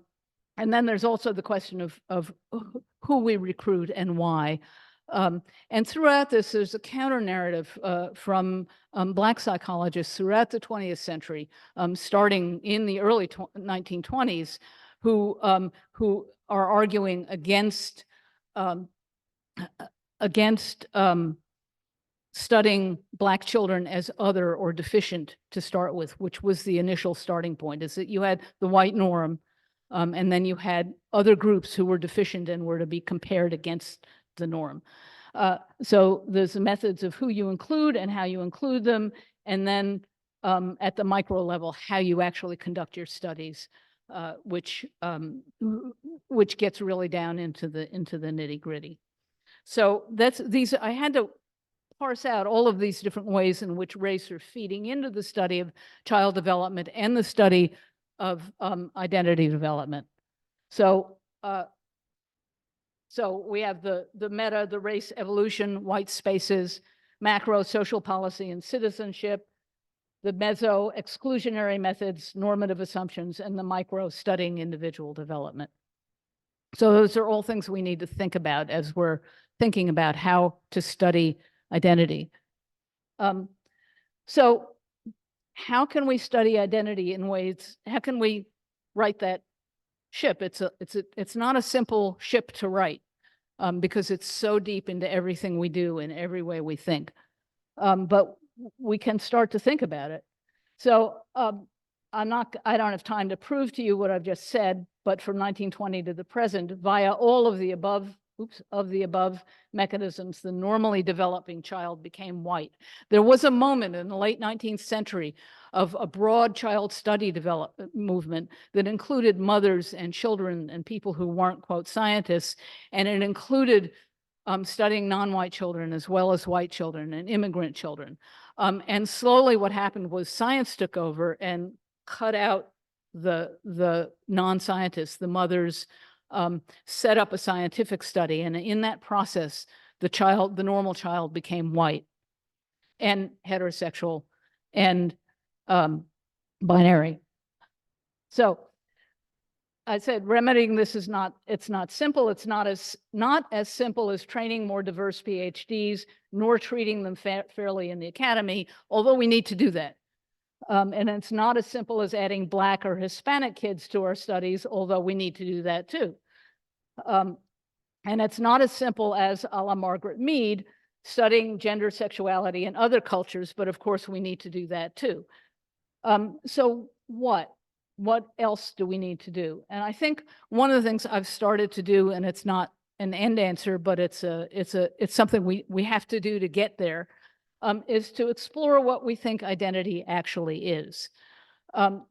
then there's also the question of who we recruit and why. And throughout this, there's a counter narrative from Black psychologists throughout the 20th century, starting in the early 1920s, who are arguing against studying Black children as other or deficient to start with, which was the initial starting point, is that you had the white norm, and then you had other groups who were deficient and were to be compared against the norm. So there's the methods of who you include and how you include them, and then at the micro level, how you actually conduct your studies, which gets really down into the nitty gritty. So that's these. I had to parse out all of these different ways in which race are feeding into the study of child development and the study of identity development. So we have the meta, the race evolution, white spaces, macro social policy and citizenship, the meso exclusionary methods, normative assumptions, and the micro studying individual development. So those are all things we need to think about as we're thinking about how to study identity. So how can we study identity in ways, how can we write that ship? It's not a simple ship to write, because it's so deep into everything we do and every way we think. But we can start to think about it. So I don't have time to prove to you what I've just said, but from 1920 to the present, via all of the above mechanisms, the normally developing child became white. There was a moment in the late 19th century of a broad child study development movement that included mothers and children and people who weren't, quote, scientists, and it included studying non-white children as well as white children and immigrant children. And slowly what happened was science took over and cut out the non-scientists, the mothers, set up a scientific study. And in that process, the normal child became white and heterosexual and binary. So I said remedying this is it's not simple. It's not as simple as training more diverse PhDs, nor treating them fairly in the academy, although we need to do that. And it's not as simple as adding Black or Hispanic kids to our studies, although we need to do that too. And it's not as simple as a la Margaret Mead, studying gender, sexuality, and other cultures, but of course we need to do that too. So what else do we need to do? And I think one of the things I've started to do, and it's not an end answer, but it's something we have to do to get there, is to explore what we think identity actually is, and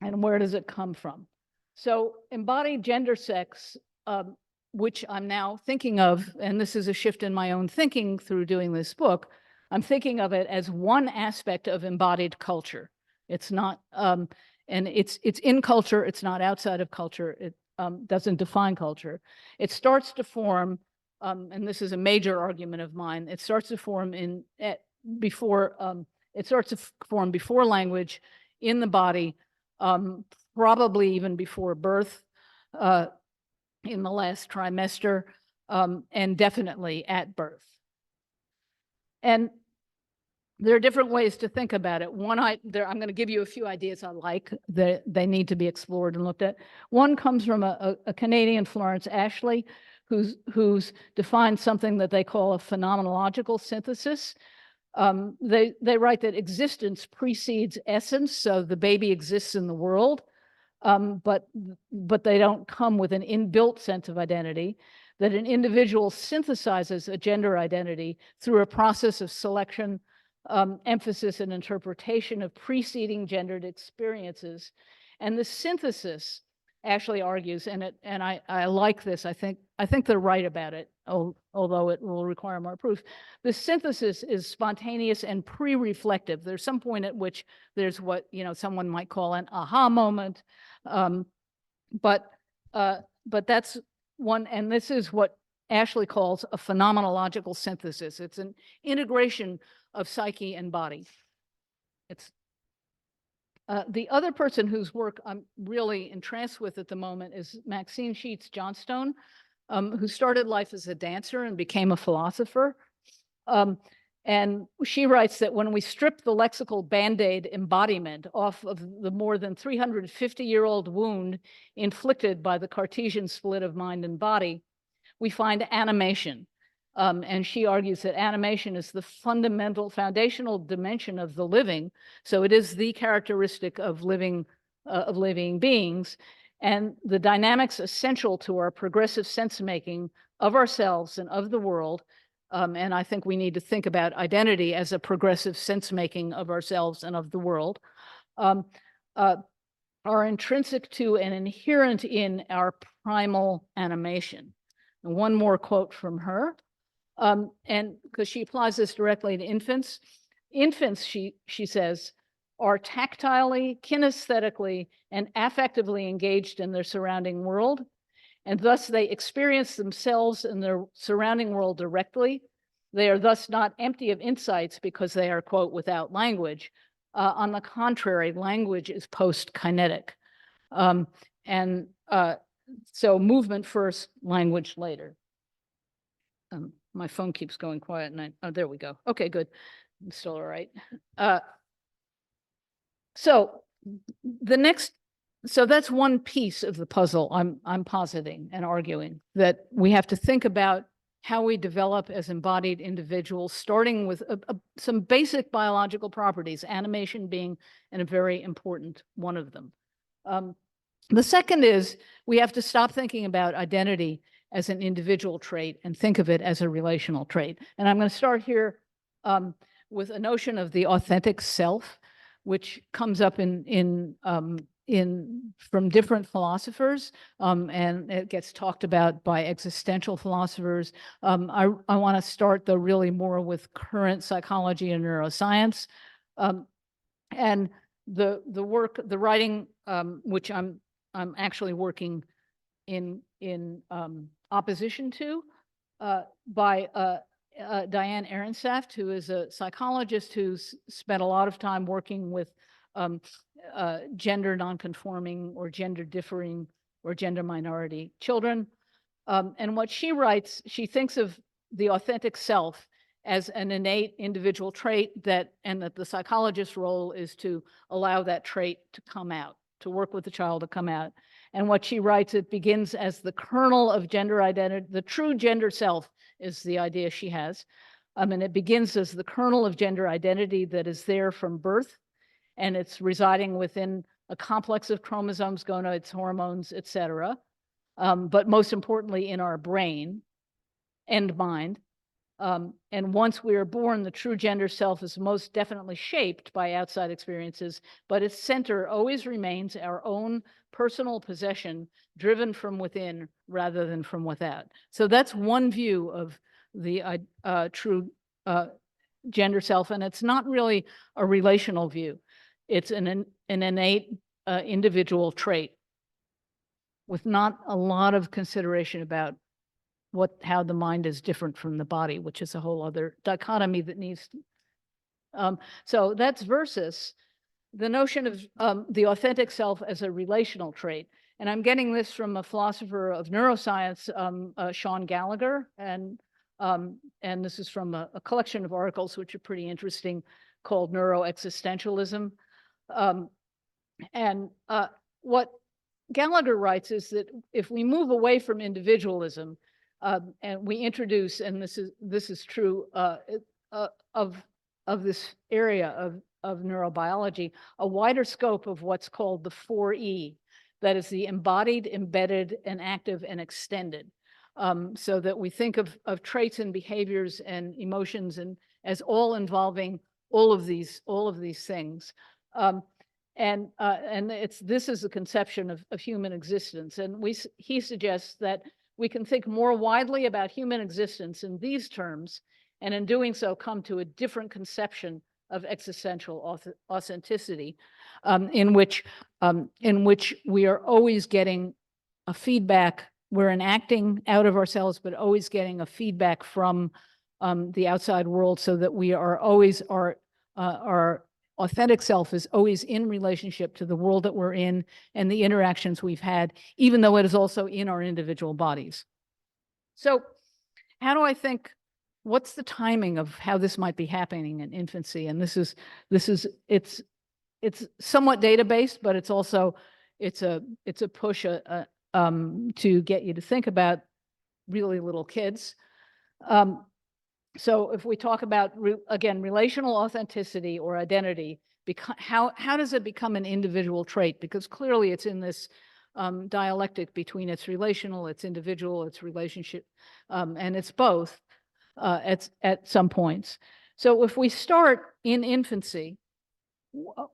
where does it come from. So embodied gender sex, which I'm now thinking of, and this is a shift in my own thinking through doing this book, I'm thinking of it as one aspect of embodied culture. It's not, and it's in culture, it's not outside of culture, it doesn't define culture. It starts to form, and this is a major argument of mine, it starts to form before language, in the body, probably even before birth, in the last trimester, and definitely at birth. And there are different ways to think about it. One, I'm going to give you a few ideas I like that they need to be explored and looked at. One comes from a Canadian, Florence Ashley, who's defined something that they call a phenomenological synthesis. They write that existence precedes essence, so the baby exists in the world, but they don't come with an inbuilt sense of identity, that an individual synthesizes a gender identity through a process of selection, emphasis, and interpretation of preceding gendered experiences. And the synthesis, Ashley argues, and I like this, I think they're right about it, although it will require more proof. The synthesis is spontaneous and pre-reflective. There's some point at which there's what someone might call an aha moment, but that's one, and this is what Ashley calls a phenomenological synthesis. It's an integration of psyche and body. It's the other person whose work I'm really entranced with at the moment is Maxine Sheets Johnstone, who started life as a dancer and became a philosopher. And she writes that when we strip the lexical Band-Aid embodiment off of the more than 350-year-old wound inflicted by the Cartesian split of mind and body, we find animation. And she argues that animation is the fundamental, foundational dimension of the living. So it is the characteristic of living beings. And the dynamics essential to our progressive sense-making of ourselves and of the world. And I think we need to think about identity as a progressive sense-making of ourselves and of the world, are intrinsic to and inherent in our primal animation. And one more quote from her, and because she applies this directly to infants. Infants, she says, are tactilely, kinesthetically, and affectively engaged in their surrounding world, and thus they experience themselves and their surrounding world directly. They are thus not empty of insights because they are, quote, without language. On the contrary, language is post-kinetic. So movement first, language later. My phone keeps going quiet, and oh, there we go. Okay, good. I'm still all right. So that's one piece of the puzzle I'm positing and arguing, that we have to think about how we develop as embodied individuals, starting with some basic biological properties, animation being a very important one of them. The second is we have to stop thinking about identity as an individual trait and think of it as a relational trait. And I'm going to start here with a notion of the authentic self, which comes up from different philosophers, and it gets talked about by existential philosophers. I want to start, though, really more with current psychology and neuroscience, and the writing, which I'm actually working in opposition to, by Diane Ehrensaft, who is a psychologist who's spent a lot of time working with gender non-conforming or gender differing or gender minority children. And what she writes, she thinks of the authentic self as an innate individual trait and that the psychologist's role is to allow that trait to come out, to work with the child to come out. And what she writes, it begins as the kernel of gender identity. The true gender self is the idea she has. And it begins as the kernel of gender identity that is there from birth, and it's residing within a complex of chromosomes, gonads, hormones, et cetera. But most importantly, in our brain and mind. And once we are born, the true gender self is most definitely shaped by outside experiences, but its center always remains our own personal possession, driven from within rather than from without. So that's one view of the true gender self, and it's not really a relational view. It's an innate individual trait with not a lot of consideration about how the mind is different from the body, which is a whole other dichotomy that needs to, so that's versus the notion of the authentic self as a relational trait. And I'm getting this from a philosopher of neuroscience, Sean Gallagher, and this is from a collection of articles which are pretty interesting called Neuroexistentialism. What Gallagher writes is that if we move away from individualism, and we introduce, and this is true of this area of neurobiology, a wider scope of what's called the 4E, that is the embodied, embedded, and active and extended, so that we think of traits and behaviors and emotions and as all involving all of these things. This is a conception of human existence, and he suggests that we can think more widely about human existence in these terms, and in doing so come to a different conception of existential authenticity, in which we are always getting a feedback. We're enacting out of ourselves, but always getting a feedback from the outside world, so that we are always our authentic self is always in relationship to the world that we're in and the interactions we've had, even though it is also in our individual bodies. So how do I think, what's the timing of how this might be happening in infancy? And it's somewhat data-based, but it's also, it's a push to get you to think about really little kids. So if we talk about, again, relational authenticity or identity, how does it become an individual trait? Because clearly it's in this dialectic between it's relational, it's individual, it's relationship, and it's both at some points. So if we start in infancy,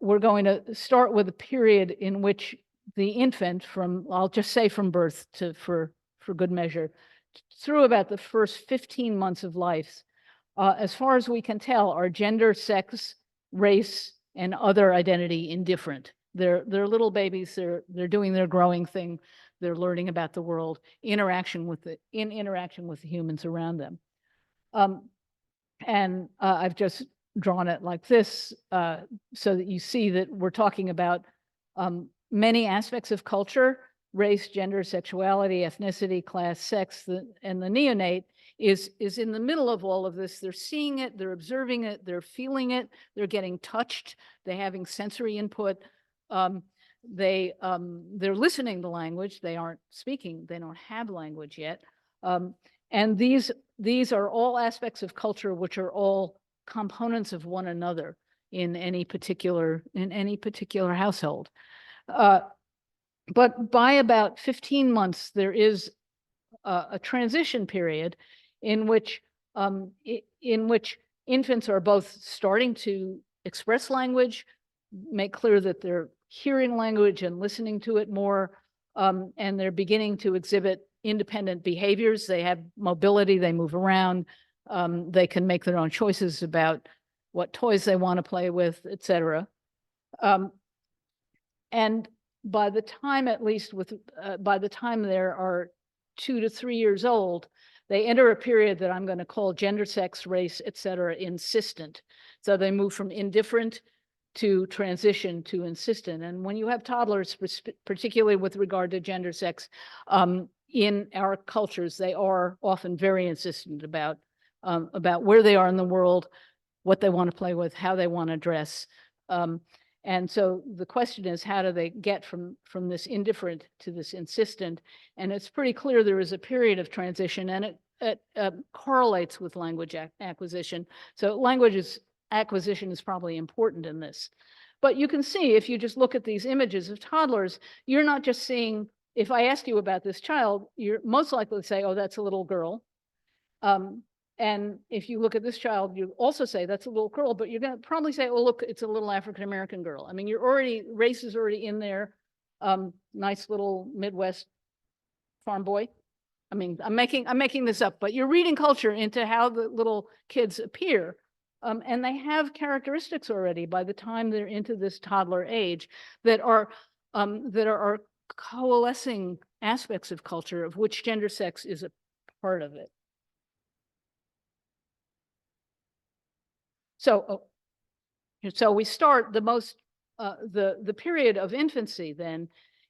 we're going to start with a period in which the infant, from, I'll just say from birth to, for good measure, through about the first 15 months of life, as far as we can tell, are gender, sex, race, and other identity indifferent. They're little babies. They're doing their growing thing. They're learning about the world, interaction with the humans around them. And I've just drawn it like this so that you see that we're talking about many aspects of culture: race, gender, sexuality, ethnicity, class, sex, and the neonate is in the middle of all of this. They're seeing it, they're observing it, they're feeling it, they're getting touched, they're having sensory input. They're listening to language. They aren't speaking. They don't have language yet. And these are all aspects of culture which are all components of one another in any particular household. But by about 15 months, there is a transition period in which infants are both starting to express language, make clear that they're hearing language and listening to it more, and they're beginning to exhibit independent behaviors. They have mobility, they move around, they can make their own choices about what toys they want to play with, etc. And by the time, at least by the time they are 2 to 3 years old, they enter a period that I'm going to call gender, sex, race, etc. insistent. So they move from indifferent to transition to insistent. And when you have toddlers, particularly with regard to gender, sex, in our cultures, they are often very insistent about where they are in the world, what they want to play with, how they want to dress. And so the question is, how do they get from this indifferent to this insistent? And it's pretty clear there is a period of transition, and it correlates with language acquisition. So language acquisition is probably important in this. But you can see, if you just look at these images of toddlers, you're not just seeing, if I ask you about this child, you're most likely to say, oh, that's a little girl. And if you look at this child, you also say that's a little girl, but you're going to probably say, oh, look, it's a little African-American girl. I mean, race is already in there. Nice little Midwest farm boy. I mean, I'm making this up, but you're reading culture into how the little kids appear. And they have characteristics already by the time they're into this toddler age that are coalescing aspects of culture, of which gender, sex is a part of it. So we start the period of infancy then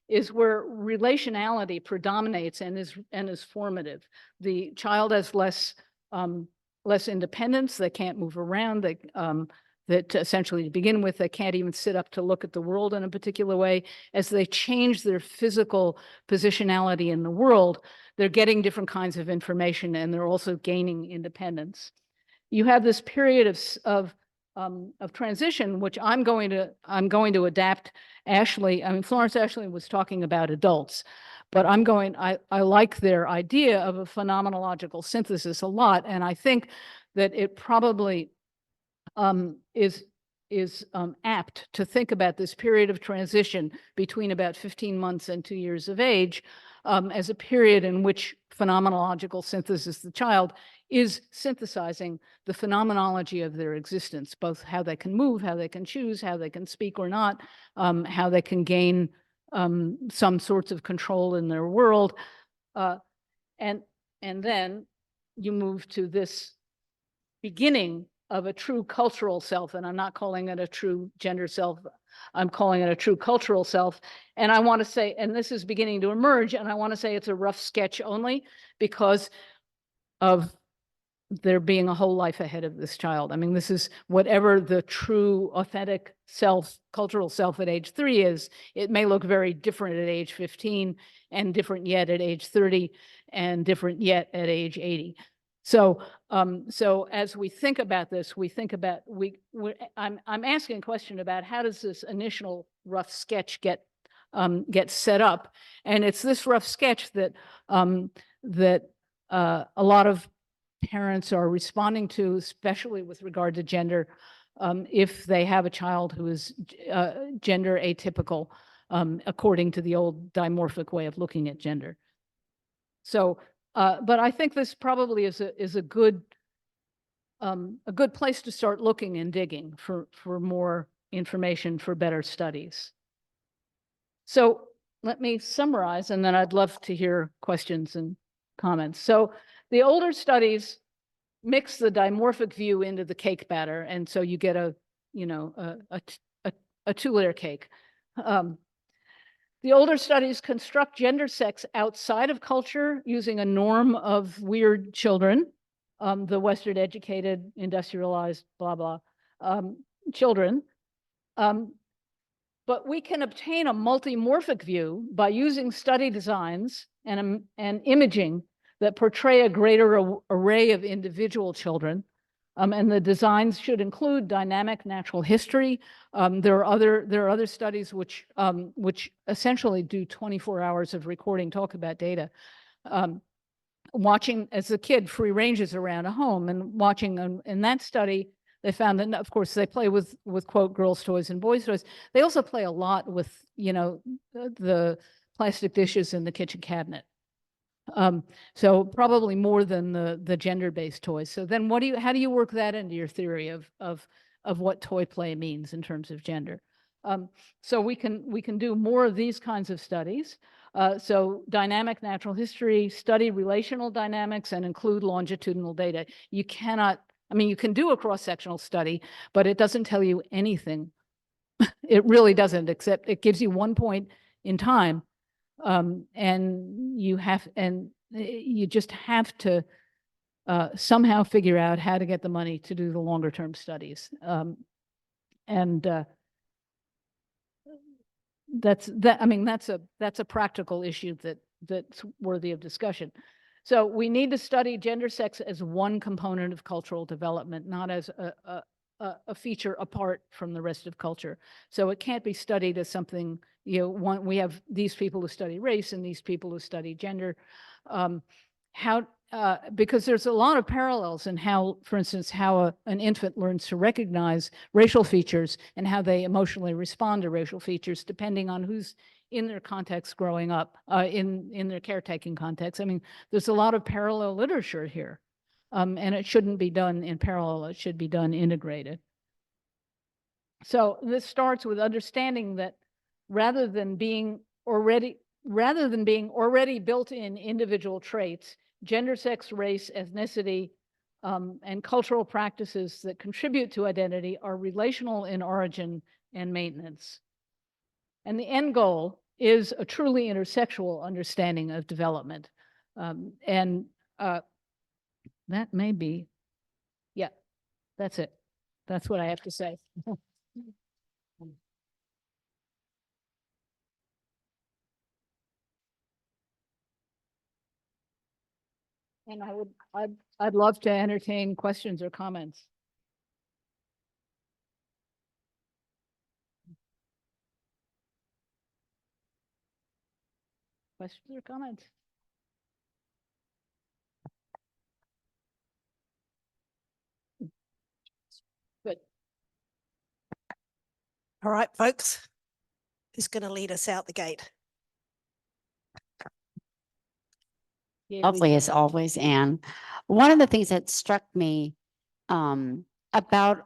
is where relationality predominates and is formative. The child has less independence. They can't move around. That essentially, to begin with, they can't even sit up to look at the world in a particular way. As they change their physical positionality in the world, they're getting different kinds of information, and they're also gaining independence. You have this period of transition, which I'm going to adapt. Ashley, I mean, Florence Ashley was talking about adults, but I like their idea of a phenomenological synthesis a lot, and I think that it probably is apt to think about this period of transition between about 15 months and 2 years of age as a period in which phenomenological synthesis, the child is synthesizing the phenomenology of their existence, both how they can move, how they can choose, how they can speak or not, how they can gain some sorts of control in their world. And then you move to this beginning of a true cultural self, and I'm not calling it a true gender self, I'm calling it a true cultural self. And I want to say, and this is beginning to emerge, and I want to say it's a rough sketch only, because of there being a whole life ahead of this child. I mean, this is whatever the true, authentic self, cultural self at age 3 is. It may look very different at age 15 and different yet at age 30 and different yet at age 80. So, so as we think about this, we think about, I'm asking a question about how does this initial rough sketch get set up? And it's this rough sketch that, a lot of parents are responding to, especially with regard to gender, if they have a child who is gender atypical, according to the old dimorphic way of looking at gender. So, but I think this probably is a good place to start looking and digging for more information for better studies. So let me summarize, and then I'd love to hear questions and comments. So the older studies mix the dimorphic view into the cake batter, and so you get a, you know, a two-layer cake. The older studies construct gender sex outside of culture using a norm of weird children, the Western educated, industrialized, blah, blah, children. But we can obtain a multimorphic view by using study designs and imaging that portray a greater array of individual children. And the designs should include dynamic natural history. There are other studies which essentially do 24 hours of recording, talk about data. Watching as a kid free ranges around a home, and watching in that study, they found that, of course, they play with quote girls' toys and boys' toys. They also play a lot with, you know, the plastic dishes in the kitchen cabinet. So probably more than the gender-based toys. So then how do you work that into your theory of what toy play means in terms of gender? So we can do more of these kinds of studies. So dynamic natural history, study relational dynamics, and include longitudinal data. You cannot, I mean, you can do a cross-sectional study, but it doesn't tell you anything. It really doesn't, except it gives you one point in time. And you just have to somehow figure out how to get the money to do the longer term studies. That's a practical issue that's worthy of discussion. So we need to study gender sex as one component of cultural development, not as a feature apart from the rest of culture. So it can't be studied as something, you know, we have these people who study race and these people who study gender. Because there's a lot of parallels in how, for instance, how an infant learns to recognize racial features and how they emotionally respond to racial features, depending on who's in their context growing up, in their caretaking context. I mean, there's a lot of parallel literature here. And it shouldn't be done in parallel, it should be done integrated. So this starts with understanding that rather than being already built-in individual traits, gender, sex, race, ethnicity, and cultural practices that contribute to identity are relational in origin and maintenance. And the end goal is a truly intersexual understanding of development. That may be, yeah, that's it. That's what I have to say. And I'd love to entertain questions or comments. Questions or comments? Good. All right, folks, who's going to lead us out the gate? Lovely as always, Anne. One of the things that struck me about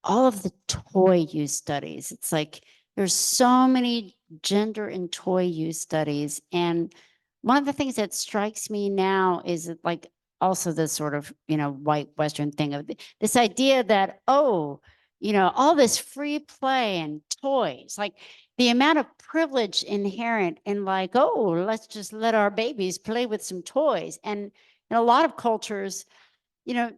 all of the toy use studies, it's like there's so many gender and toy use studies. And one of the things that strikes me now is like also this sort of, you know, white Western thing of this idea that, oh, you know, all this free play and toys, like the amount of privilege inherent in like, oh, let's just let our babies play with some toys. And in a lot of cultures, you know,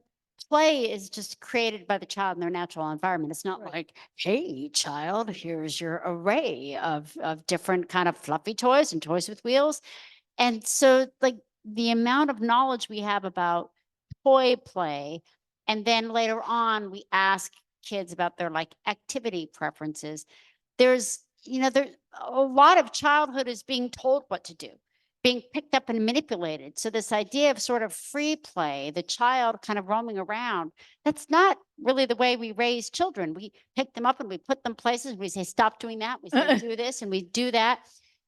play is just created by the child in their natural environment. It's not Right. like, hey, child, here's your array of different kind of fluffy toys and toys with wheels. And so, like, the amount of knowledge we have about toy play, and then later on, we ask kids about their like activity preferences. There's, there's a lot of childhood is being told what to do, being picked up and manipulated. So this idea of sort of free play, the child kind of roaming around, that's not really the way we raise children. We pick them up and we put them places. We say, stop doing that. We say, do this, and we do that.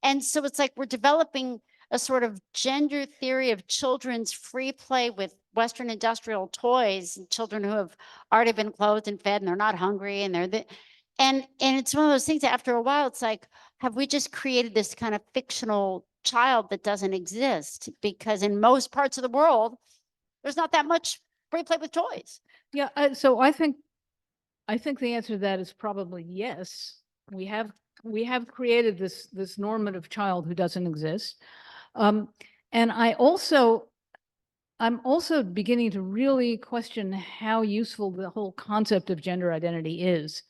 And so it's like we're developing a sort of gender theory of children's free play with Western industrial toys, and children who have already been clothed and fed and they're not hungry and and it's one of those things that after a while it's like, have we just created this kind of fictional child that doesn't exist? Because in most parts of the world, there's not that much free play with toys. Yeah, so I think the answer to that is probably yes. We have created this normative child who doesn't exist. And I'm also beginning to really question how useful the whole concept of gender identity is.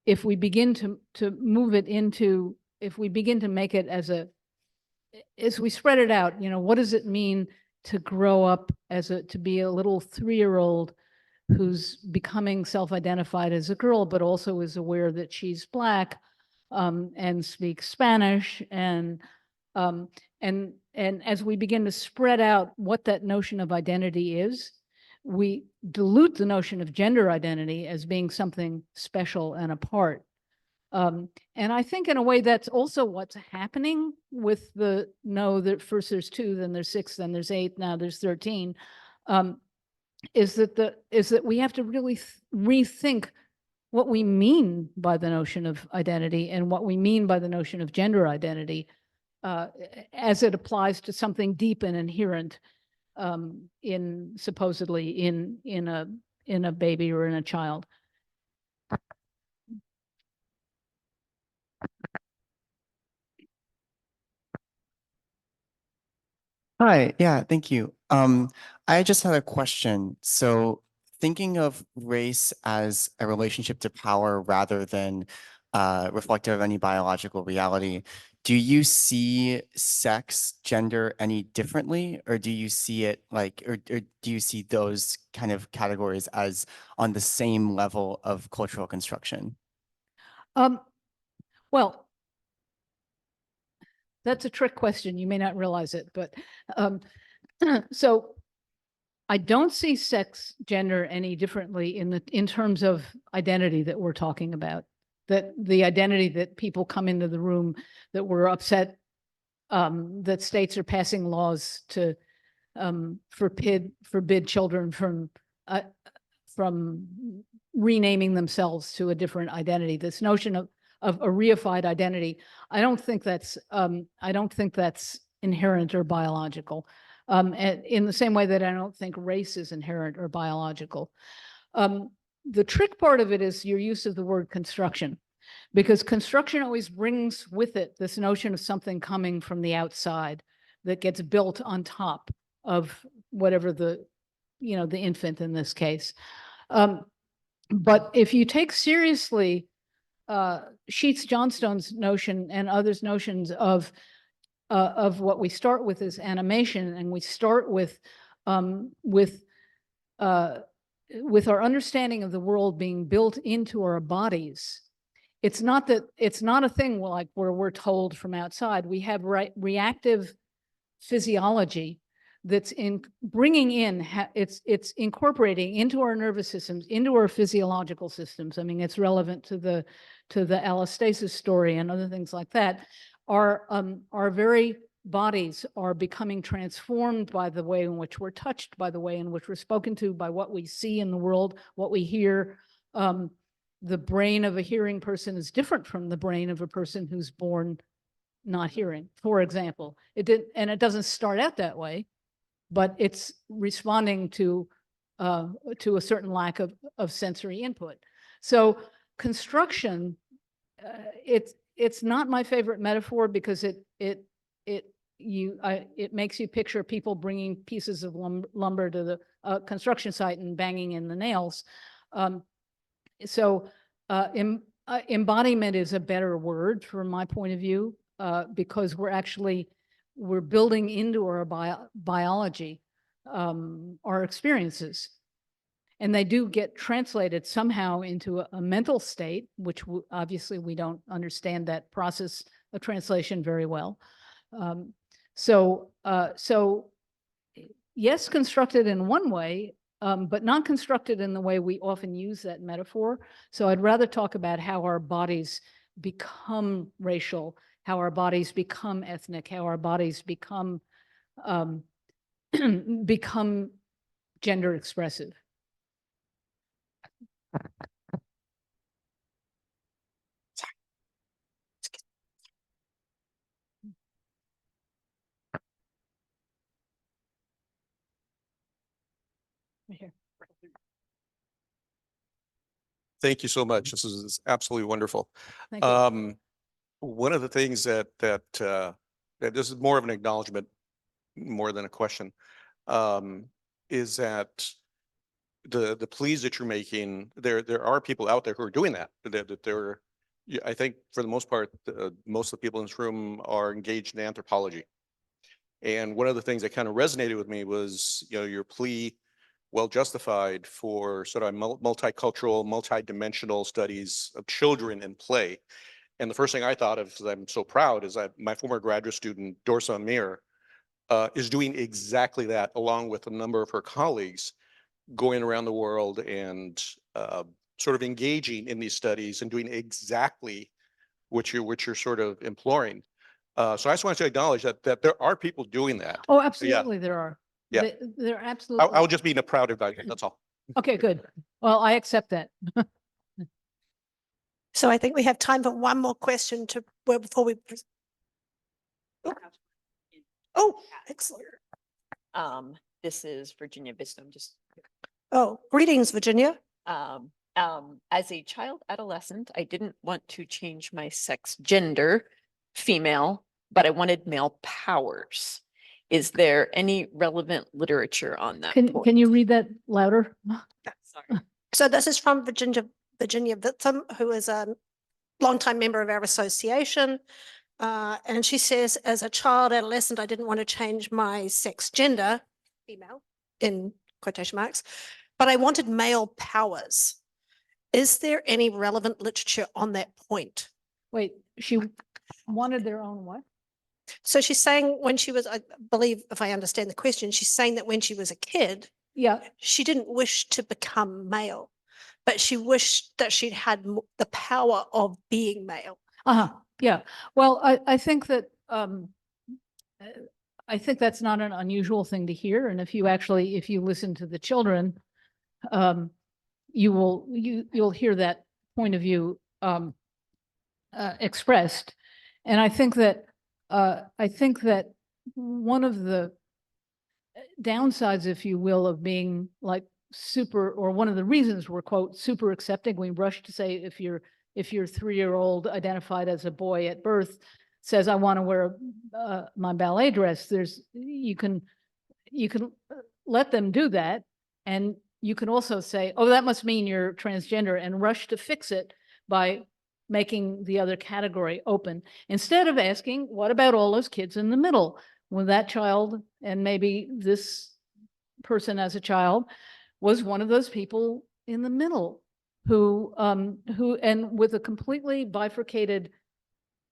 If we begin to move it into, if we begin to make it as we spread it out, what does it mean to grow up to be a little 3-year-old who's becoming self-identified as a girl, but also is aware that she's Black, and speaks Spanish, and as we begin to spread out what that notion of identity is, we dilute the notion of gender identity as being something special and apart. And I think in a way that's also what's happening with that first there's 2, then there's 6, then there's 8, now there's 13, is that we have to really rethink what we mean by the notion of identity and what we mean by the notion of gender identity, as it applies to something deep and inherent supposedly in a baby or in a child. Hi, yeah, thank you. I just had a question. So thinking of race as a relationship to power rather than reflective of any biological reality, do you see sex, gender any differently, or do you see it like, or do you see those kind of categories as on the same level of cultural construction? Well, that's a trick question. You may not realize it, but so I don't see sex, gender any differently in terms of identity that we're talking about. That the identity that people come into the room that we're upset that states are passing laws to forbid children from renaming themselves to a different identity. This notion of a reified identity, I don't think that's inherent or biological. In the same way that I don't think race is inherent or biological. The trick part of it is your use of the word construction, because construction always brings with it this notion of something coming from the outside that gets built on top of whatever the infant in this case. But if you take seriously Sheets Johnstone's notion and others' notions of what we start with is animation, and we start with our understanding of the world being built into our bodies. It's not a thing like where we're told from outside. We have reactive physiology that's bringing in, it's incorporating into our nervous systems, into our physiological systems. I mean, it's relevant to the allostasis story and other things like that. Our very bodies are becoming transformed by the way in which we're touched, by the way in which we're spoken to, by what we see in the world, what we hear. The brain of a hearing person is different from the brain of a person who's born not hearing, for example. It doesn't start out that way, but it's responding to a certain lack of sensory input. So construction, it's not my favorite metaphor because it it makes you picture people bringing pieces of lumber to the construction site and banging in the nails. So embodiment is a better word from my point of view, because we're building into our biology our experiences. And they do get translated somehow into a mental state, which obviously we don't understand that process of translation very well. So yes, constructed in one way, but not constructed in the way we often use that metaphor. So I'd rather talk about how our bodies become racial, how our bodies become ethnic, how our bodies become become gender expressive. Right here. Thank you so much. This is absolutely wonderful. Thank you. One of the things that this is more of an acknowledgement more than a question, is that the pleas that you're making, there are people out there who are doing that. I think for the most part, most of the people in this room are engaged in anthropology. And one of the things that kind of resonated with me was, your plea, well justified, for sort of multicultural, multidimensional studies of children in play. And the first thing I thought of, because I'm so proud, is that my former graduate student, Dorsa Amir, is doing exactly that, along with a number of her colleagues, going around the world and sort of engaging in these studies and doing exactly what you're sort of imploring. So I just wanted to acknowledge that there are people doing that. Oh, absolutely, there are. Yeah. They're absolutely. I'll just be proud of that. That's all. Okay, good. Well, I accept that. So I think we have time for one more question before we. Oh, excellent. This is Virginia Bistom. Oh, greetings, Virginia. As a child adolescent, I didn't want to change my sex gender, female, but I wanted male powers. Is there any relevant literature on that point? Can you read that louder? Sorry. So this is from Virginia Vitsum, who is a longtime member of our association. And she says, as a child adolescent, I didn't want to change my sex gender, female, in quotation marks, but I wanted male powers. Is there any relevant literature on that point? Wait, she wanted their own what? So she's saying when she was, I believe, if I understand the question, she's saying that when she was a kid, Yeah, she didn't wish to become male, but she wished that she'd had the power of being male. yeah. Well, I think that I think that's not an unusual thing to hear. And if you listen to the children, you'll hear that point of view expressed. And I think that one of the downsides, if you will, of being like or one of the reasons we're, quote, super accepting, we rush to say if your 3-year-old identified as a boy at birth says, I want to wear my ballet dress, you can let them do that. And you can also say, oh, that must mean you're transgender, and rush to fix it by making the other category open, instead of asking, what about all those kids in the middle? When that child, and maybe this person as a child, was one of those people in the middle who and with a completely bifurcated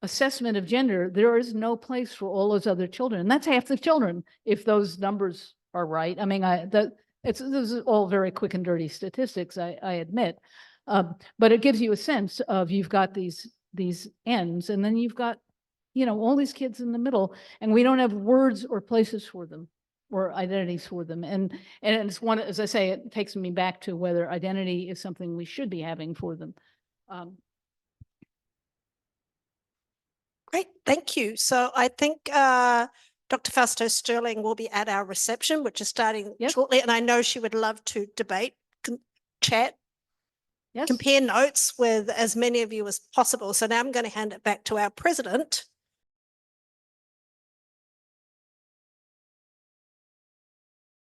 assessment of gender, there is no place for all those other children. And that's half the children, if those numbers are right. I mean, this is all very quick and dirty statistics, I admit. But it gives you a sense of, you've got these ends, and then you've got, all these kids in the middle, and we don't have words or places for them, or identities for them. And it's one, as I say, it takes me back to whether identity is something we should be having for them. Great, thank you. So I think Dr. Fausto Sterling will be at our reception, which is starting shortly. And I know she would love to debate, chat, compare notes with as many of you as possible. So now I'm going to hand it back to our president,